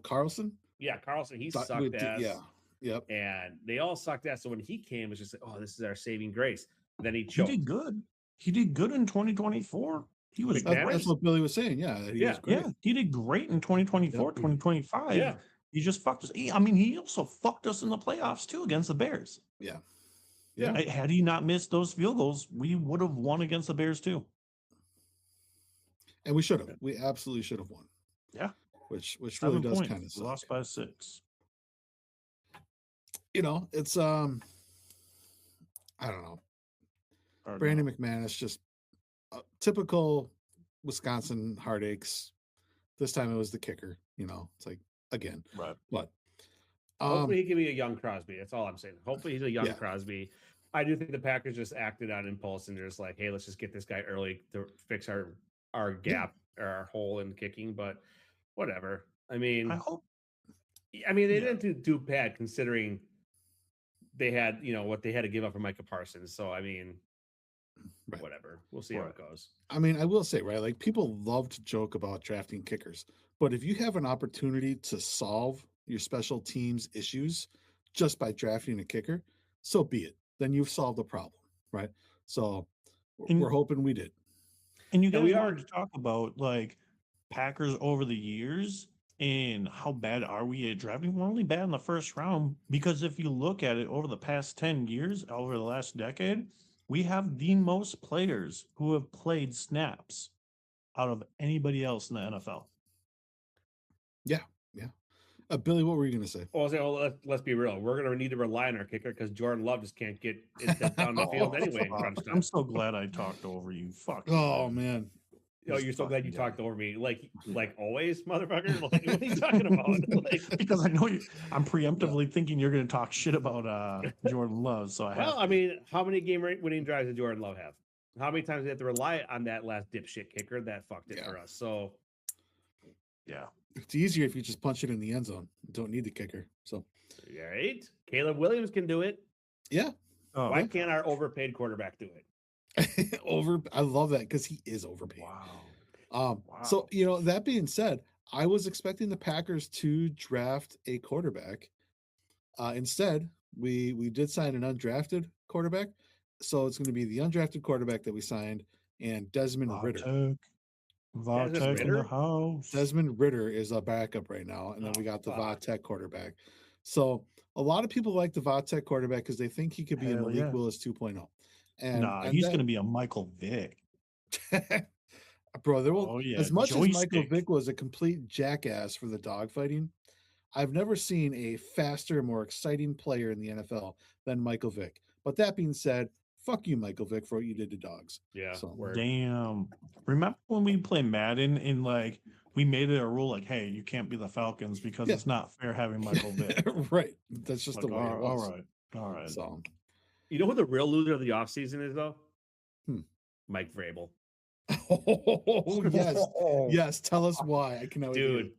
Carlson? Yeah, Carlson. He sucked ass. Yeah. Yep. And they all sucked ass. So when he came, it was just like, oh, this is our saving grace. And then he choked. He did good. He did good in 2024. He was great. That's what Billy was saying. Yeah. Was great. Yeah. He did great in 2024, 2025. Yeah. He just fucked us. I mean, he also fucked us in the playoffs too against the Bears. Yeah. Yeah. Had he not missed those field goals, we would have won against the Bears too. And we should have. We absolutely should have won. Yeah. Which really does kind of suck. Lost by 6. It's I don't know. Brandon McManus, just typical Wisconsin heartaches. This time it was the kicker. It's like again. Right. But hopefully he can be a young Crosby. That's all I'm saying. Hopefully he's a young Crosby. I do think the Packers just acted on impulse and they're just like, hey, let's just get this guy early to fix our gap or our hole in kicking. But whatever. I mean, they didn't do bad considering they had, what they had to give up for Micah Parsons. So, I mean, whatever. We'll see how it goes. I mean, I will say, right, like people love to joke about drafting kickers, but if you have an opportunity to solve your special teams issues just by drafting a kicker, so be it. Then you've solved the problem, right? So we're hoping we did. And you guys wanted to talk about like Packers over the years and how bad are we at drafting? We're only bad in the first round because if you look at it over the past 10 years, over the last decade, we have the most players who have played snaps out of anybody else in the NFL. Yeah. Billy, what were you going to say? Well, let's be real. We're going to need to rely on our kicker because Jordan Love just can't get it down the field anyway. I'm so glad I talked over you. Fuck. Oh, man. Oh, you're so glad you talked over me, like always, motherfucker. Like, what are you talking about? Because I know I'm preemptively thinking you're going to talk shit about Jordan Love. So I mean, how many game-winning drives did Jordan Love have? How many times did they have to rely on that last dipshit kicker that fucked it for us? So, yeah, it's easier if you just punch it in the end zone. You don't need the kicker. So, right? Caleb Williams can do it. Yeah. Why can't our overpaid quarterback do it? I love that because he is overpaid. Wow. So that being said, I was expecting the Packers to draft a quarterback. Instead, we did sign an undrafted quarterback, so it's going to be the undrafted quarterback that we signed and Desmond Ritter. Vatek in the house. Desmond Ritter is a backup right now, and then we got the Vatek quarterback. So a lot of people like the Vatek quarterback because they think he could be a Malik Willis 2.0. And he's going to be a Michael Vick. Bro, as much as Michael Vick was a complete jackass for the dogfighting, I've never seen a faster, more exciting player in the NFL than Michael Vick. But that being said, fuck you, Michael Vick, for what you did to dogs. Yeah. So, damn. Remember when we played Madden and like we made it a rule like, hey, you can't be the Falcons because it's not fair having Michael Vick. Right. That's just the way it was. All right. So, you know who the real loser of the offseason is, though? Mike Vrabel. Oh, yes. Yes. Tell us why. I cannot. Dude,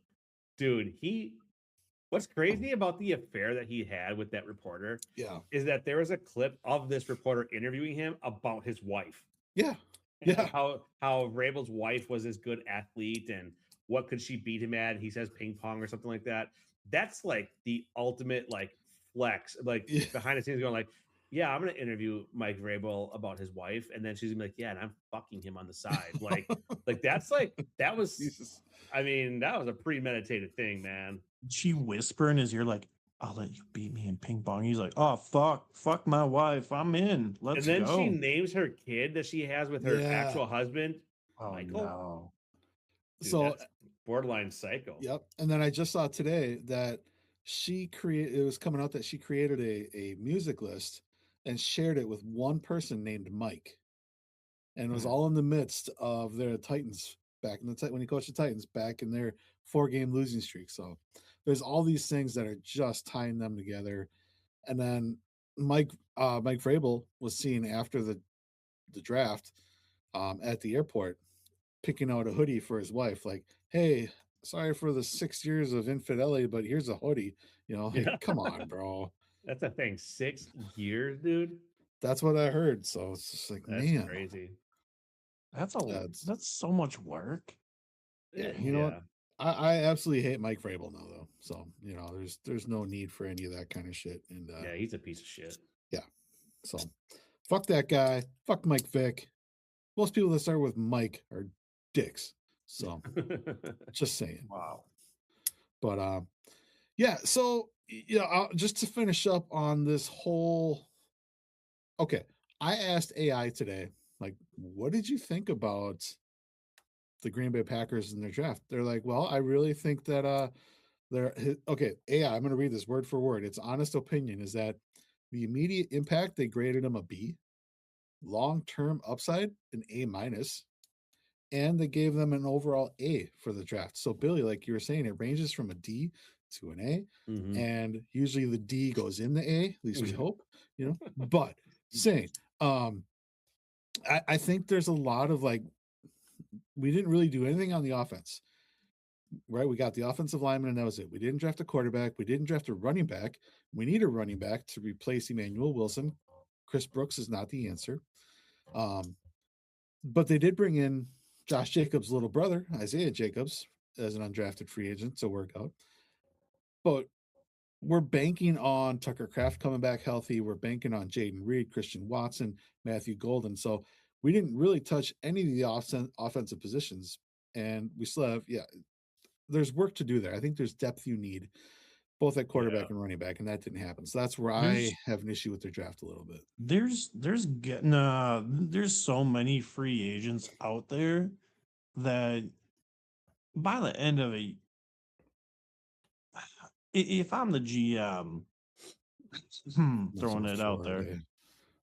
what's crazy about the affair that he had with that reporter is that there was a clip of this reporter interviewing him about his wife. Yeah. And how Vrabel's wife was this good athlete and what could she beat him at? He says ping pong or something like that. That's like the ultimate like flex, like behind the scenes going like, yeah, I'm gonna interview Mike Vrabel about his wife, and then she's gonna be like, yeah, and I'm fucking him on the side. Like that's like that was Jesus. I mean, that was a premeditated thing, man. She whisper in his ear like, I'll let you beat me in ping pong. He's like, oh fuck my wife. I'm in. Let's And then go. she names her kid that she has with her actual husband, Oh Michael. no. Dude, So that's borderline psycho. Yep. And then I just saw today that it was coming out that she created a music list and shared it with one person named Mike. And it was all in the midst of their Titans back in the when he coached the Titans back in their 4-game losing streak. So there's all these things that are just tying them together. And then Mike Vrabel was seen after the draft at the airport picking out a hoodie for his wife, like, hey, sorry for the 6 years of infidelity, but here's a hoodie. Like, come on, bro. That's a thing. 6 years, dude. That's what I heard. So it's just like, That's man, crazy. That's so much work. Yeah, you know what? I absolutely hate Mike Vrabel now, though. So there's no need for any of that kind of shit. And yeah, he's a piece of shit. Yeah, so fuck that guy. Fuck Mike Vick. Most people that start with Mike are dicks. So just saying. Wow. But yeah. So just to finish up on this whole. Okay, I asked AI today, like, what did you think about the Green Bay Packers in their draft? They're like, well, I really think that they're okay. AI, I'm going to read this word for word. Its honest opinion is that the immediate impact, they graded him a B, long-term upside an A minus, and they gave them an overall A for the draft. So Billy, like you were saying, it ranges from a D to an A, and usually the D goes in the A, at least we hope, but saying, I think there's a lot of like, we didn't really do anything on the offense, right? We got the offensive lineman and that was it. We didn't draft a quarterback. We didn't draft a running back. We need a running back to replace Emmanuel Wilson. Chris Brooks is not the answer. But they did bring in Josh Jacobs' little brother, Isaiah Jacobs, as an undrafted free agent to work out. But we're banking on Tucker Kraft coming back healthy. We're banking on Jaden Reed, Christian Watson, Matthew Golden. So we didn't really touch any of the offensive positions. And we still have, there's work to do there. I think there's depth you need, both at quarterback and running back, and that didn't happen. So that's where I have an issue with their draft a little bit. There's so many free agents out there that by the end of it, if I'm the GM, throwing it out there,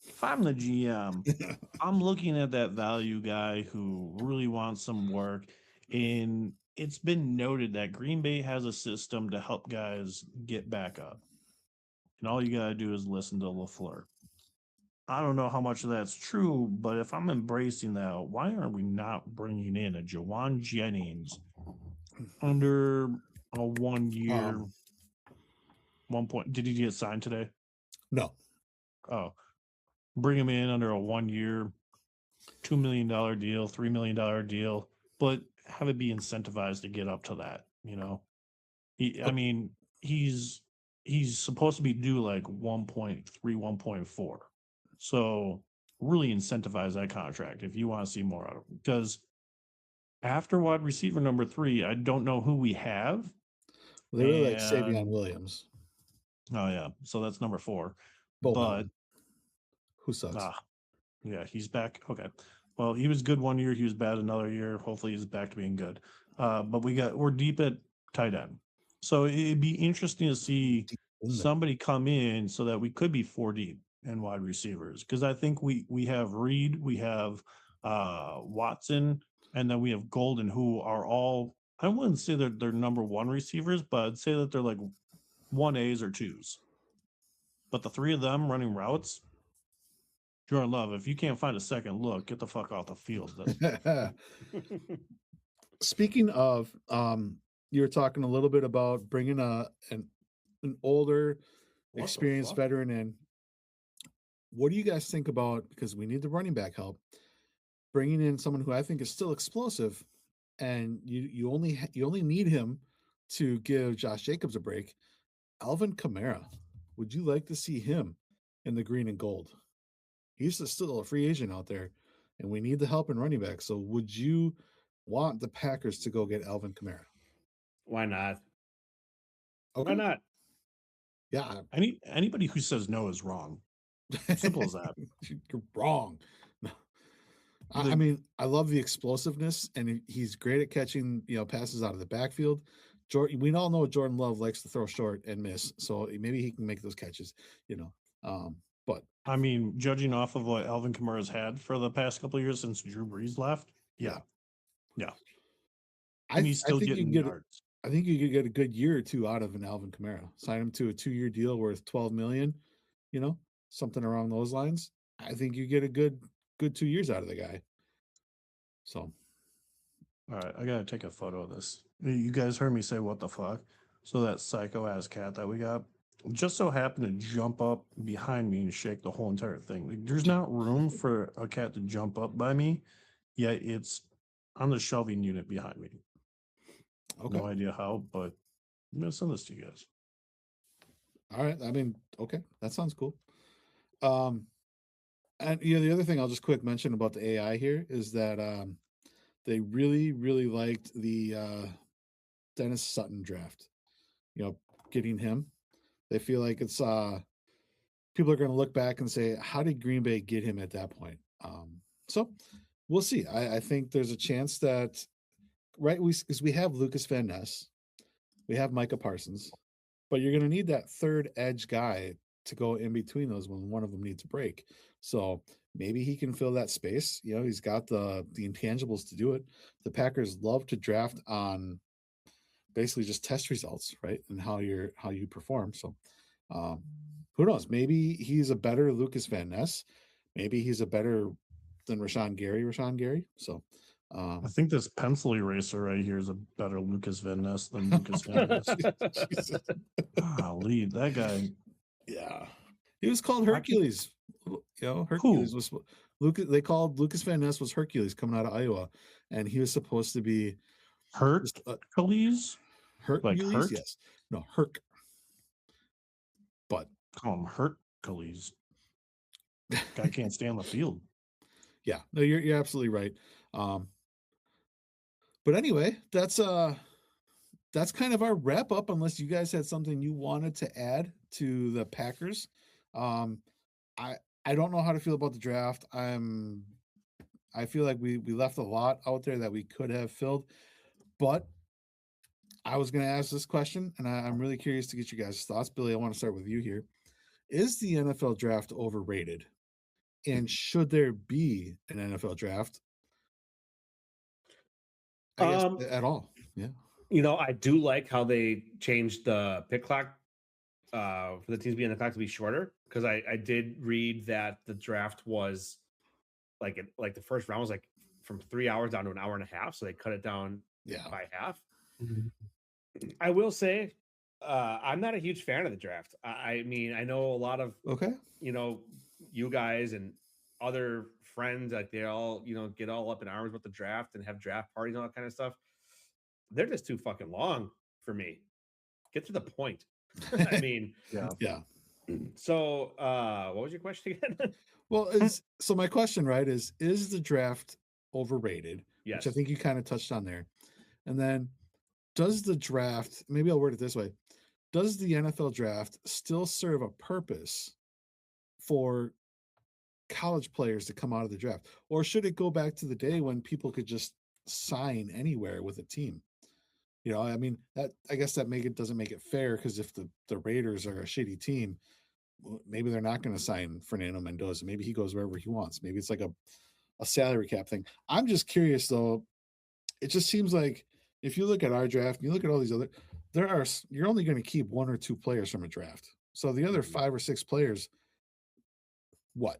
if I'm the GM, I'm looking at that value guy who really wants some work. And it's been noted that Green Bay has a system to help guys get back up. And all you got to do is listen to LaFleur. I don't know how much of that's true, but if I'm embracing that, why are we not bringing in a Jawan Jennings under a 1 year, 1 point? Did he get signed today? No. Oh, bring him in under a 1 year, $2 million deal, $3 million deal, but have it be incentivized to get up to that. I mean, he's supposed to be due like 1.3, 1.4. So really incentivize that contract if you want to see more out of him. Because after wide receiver number 3, I don't know who we have. They really like Savion Williams. Oh yeah, so that's number 4. But who sucks? Yeah, he's back. Okay. Well, he was good 1 year. He was bad another year. Hopefully he's back to being good. But we're deep at tight end. So it'd be interesting to see somebody come in so that we could be 4 deep in wide receivers. Because I think we have Reed, we have Watson, and then we have Golden, who are all, I wouldn't say that they're number 1 receivers, but I'd say that they're like 1As or 2s. But the 3 of them running routes, Jordan Love, if you can't find a second look, get the fuck off the field. Speaking of, you were talking a little bit about bringing an older, experienced veteran in. What do you guys think about, because we need the running back help, bringing in someone who I think is still explosive, and you only need him to give Josh Jacobs a break. Alvin Kamara, would you like to see him in the green and gold? He's still a free agent out there, and we need the help in running back. So would you want the Packers to go get Alvin Kamara? Why not? Okay. Why not? Yeah. Anybody who says no is wrong. Simple as that. You're wrong. I mean, I love the explosiveness, and he's great at catching, passes out of the backfield. We all know Jordan Love likes to throw short and miss, so maybe he can make those catches, But I mean, judging off of what Alvin Kamara's had for the past couple of years since Drew Brees left, yeah. And he's still getting yards. I think you could get a good year or two out of an Alvin Kamara. Sign him to a 2-year deal worth $12 million, something along those lines. I think you get a good 2 years out of the guy. So, all right, I gotta take a photo of this. You guys heard me say what the fuck? So that psycho ass cat that we got just so happened to jump up behind me and shake the whole entire thing. Like, there's not room for a cat to jump up by me, yet it's on the shelving unit behind me. Okay. No idea how, but I'm gonna send this to you guys. All right. I mean, okay, that sounds cool. And the other thing I'll just quick mention about the AI here is that they really, really liked the Dennis Sutton draft. Getting him. They feel like it's people are going to look back and say, how did Green Bay get him at that point? So we'll see. I think there's a chance that, right, because we have Lucas Van Ness, we have Micah Parsons, but you're going to need that third edge guy to go in between those when one of them needs a break. So maybe he can fill that space. He's got the intangibles to do it. The Packers love to draft on basically just test results, right? And how you perform. So who knows? Maybe he's a better Lucas Van Ness. Maybe he's a better than Rashawn Gary. So I think this pencil eraser right here is a better Lucas Van Ness than Lucas Van Ness. Golly, that guy. Yeah. He was called Hercules. Hercules was Lucas. They called Lucas Van Ness was Hercules coming out of Iowa, and he was supposed to be Hercules. Hercules, like Herc? Yes. No, Herc. But call him Hercules. Guy can't stay on the field. Yeah, no, you're absolutely right. But anyway, that's kind of our wrap up. Unless you guys had something you wanted to add to the Packers, I don't know how to feel about the draft. I feel like we left a lot out there that we could have filled, but I was going to ask this question, and I'm really curious to get you guys' thoughts. Billy, I want to start with you here. Is the NFL draft overrated? And should there be an NFL draft? I guess at all. Yeah. I do like how they changed the pick clock for the teams being the clock to be shorter, because I did read that the draft was like the first round was like from 3 hours down to an hour and a half, so they cut it down by half. Mm-hmm. I will say I'm not a huge fan of the draft. I mean, I know a lot of you guys and other friends, like they all get all up in arms with the draft and have draft parties and all that kind of stuff. They're just too fucking long for me. Get to the point. I mean, yeah. So what was your question again? Well, so my question, right, is the draft overrated? Yes. Which I think you kind of touched on there. And then does the draft, maybe I'll word it this way, does the NFL draft still serve a purpose for college players to come out of the draft? Or should it go back to the day when people could just sign anywhere with a team? I mean, that I guess that doesn't make it fair, because if the Raiders are a shitty team, maybe they're not going to sign Fernando Mendoza. Maybe he goes wherever he wants. Maybe it's like a salary cap thing. I'm just curious, though. It just seems like if you look at our draft, you look at all these other, you're only going to keep 1 or 2 players from a draft. So the other 5 or 6 players, what?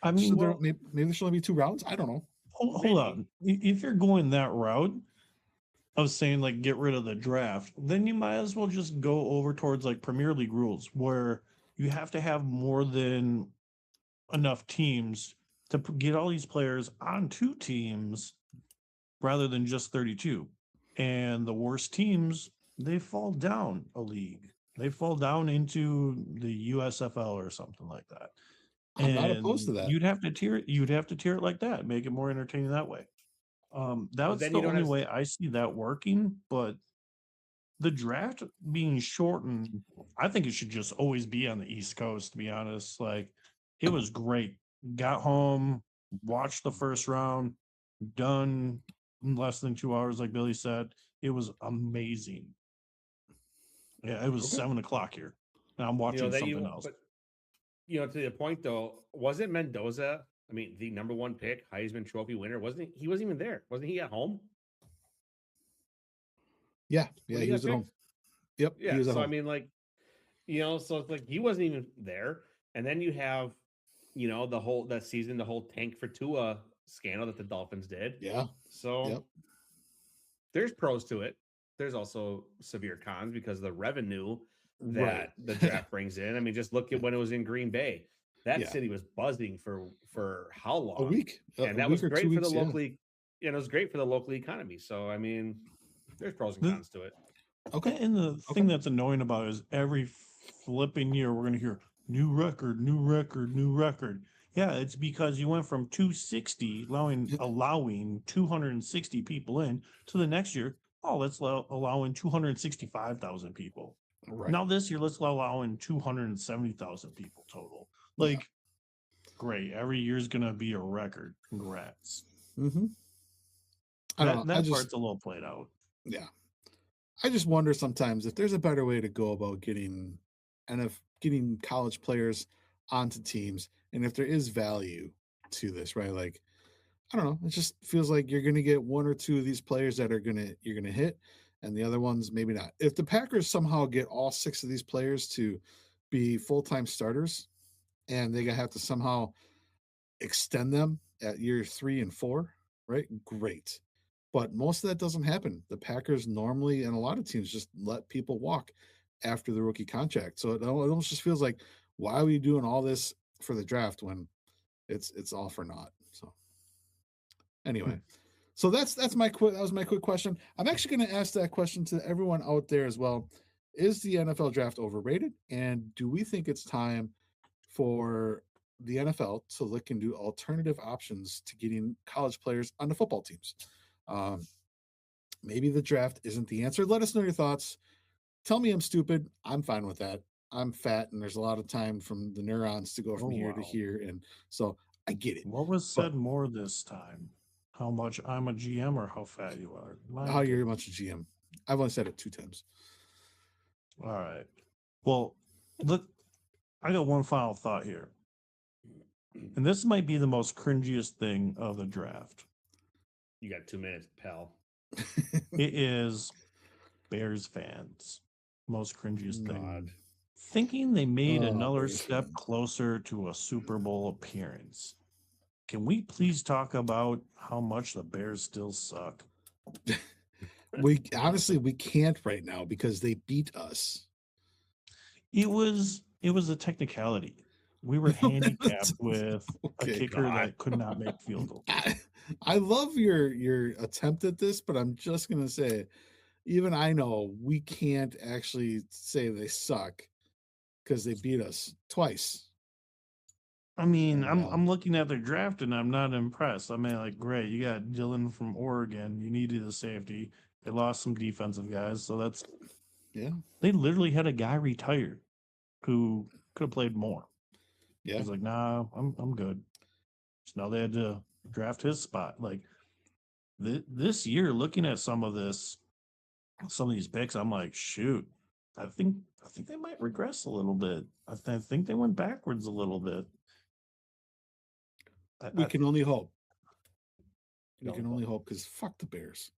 I mean, maybe there should only be 2 rounds. I don't know. Hold on. If you're going that route of saying like get rid of the draft, then you might as well just go over towards like Premier League rules, where you have to have more than enough teams to get all these players onto teams rather than just 32. And the worst teams, they fall down a league. They fall down into the USFL or something like that. I'm not opposed to that. You'd have to tier it like that, make it more entertaining that way. That's then the you don't only have- way I see that working. But the draft being shortened, I think it should just always be on the East Coast, to be honest. Like, it was great. Got home, watched the first round, done in less than 2 hours, like Billy said. It was amazing. Yeah, it was Okay. 7 o'clock here. And I'm watching something else. But to the point though, wasn't Mendoza? I mean, the number one pick, Heisman Trophy winner, wasn't he? He wasn't even there. Wasn't he at home? Yeah, When he he was got at home. picked? Yep, Yeah. he was at So I home. mean, like, so it's like he wasn't even there. And then you have, the whole that season, the whole tank for Tua scandal that the Dolphins did. Yeah. So Yep. there's pros to it. There's also severe cons because of the revenue that Right. the draft brings in. I mean, just look at when it was in Green Bay. That Yeah. city was buzzing for how long? A week. And that was great for the locally. It was great for the local economy. So I mean, there's pros and cons to it. Okay. And the thing that's annoying about it is every flipping year we're going to hear new record, new record, new record. Yeah, it's because you went from 260 allowing 260 people in to the next year. Oh, let's allowing 265,000 people. Right. Now this year, let's allow in 270,000 people total. Like, great. Every year is going to be a record. Congrats. Mm-hmm. I don't know. That part's a little played out. Yeah. I just wonder sometimes if there's a better way to go about getting college players onto teams, and if there is value to this, right? Like, I don't know. It just feels like you're going to get one or two of these players that you're going to hit, and the other ones maybe not. If the Packers somehow get all 6 of these players to be full-time starters, and they have to somehow extend them at year 3 and 4, right? Great. But most of that doesn't happen. The Packers normally, and a lot of teams, just let people walk after the rookie contract. So it almost just feels like, why are we doing all this for the draft when it's all for naught? So anyway, so that was my quick question. I'm actually going to ask that question to everyone out there as well. Is the NFL draft overrated? And do we think it's time for the NFL to look into alternative options to getting college players on the football teams? Maybe the draft isn't the answer. Let us know your thoughts. Tell me I'm stupid. I'm fine with that. I'm fat, and there's a lot of time from the neurons to go from here to here, and so I get it. What was said more this time? How much I'm a GM or how fat you are? How you're much a GM. I've only said it 2 times. All right. Well, look, I got one final thought here. And this might be the most cringiest thing of the draft. You got 2 minutes, pal. It is Bears fans. Most cringiest thing. Thinking they made another step closer to a Super Bowl appearance. Can we please talk about how much the Bears still suck? We can't right now because they beat us. It was a technicality. We were handicapped with a kicker that could not make field goals. I love your attempt at this, but I'm just gonna say, even I know we can't actually say they suck because they beat us twice. I mean, I'm looking at their draft and I'm not impressed. I mean, like, great, you got Dylan from Oregon. You needed a safety. They lost some defensive guys, so that's They literally had a guy retired who could have played more. Yeah, he's like, nah, I'm good. So now they had to draft his spot. Like this year, looking at some of these picks, I'm like, shoot, I think they might regress a little bit. I think they went backwards a little bit. We can only hope. We can only hope because fuck the Bears.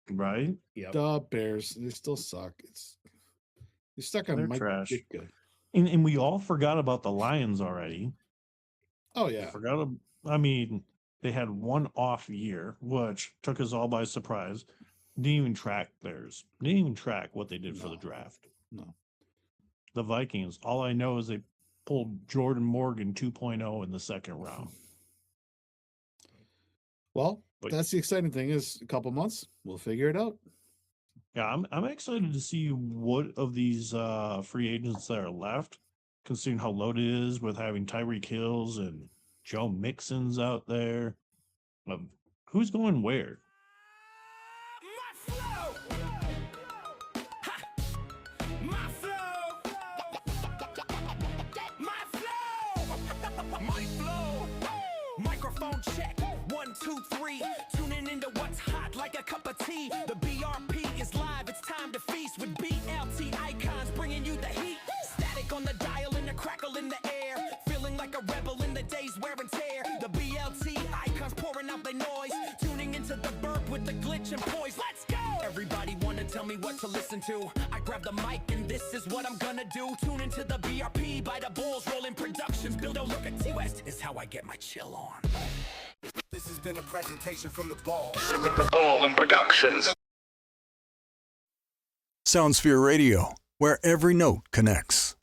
Right? Yeah. The Bears, they still suck. They're stuck on Mike trash. Ditka. And we all forgot about the Lions already. Oh yeah. I mean, they had one off year, which took us all by surprise. Didn't even track theirs. Didn't even track what they did for the draft. No. The Vikings, all I know is they pulled Jordan Morgan 2.0 in the second round. Well, But that's the exciting thing is a couple months, we'll figure it out. yeah, I'm excited to see what of these free agents that are left, considering how loaded it is with having Tyreek Hills and Joe Mixon's out there. Who's going where? My flow. Ha. My flow. My flow. My flow. Microphone check. 1, 2, 3. Tuning into what's hot like a cup of tea. The BRP is live. It's time to feast with BLT icons bringing you the heat. Static on the dial and a crackle in the air. Feeling like a rebel in the day's wear and tear. The BLT icons pouring out their noise. Tuning into the burp with the glitch and poise. Let's go! Everybody wanna tell me what to listen to. I grab the mic and this is what I'm gonna do. Tune into the BRP by the Bulls Rolling Productions. Build a look at T-West is how I get my chill on. This has been a presentation from the Ball. Productions. SoundSphere Radio, where every note connects.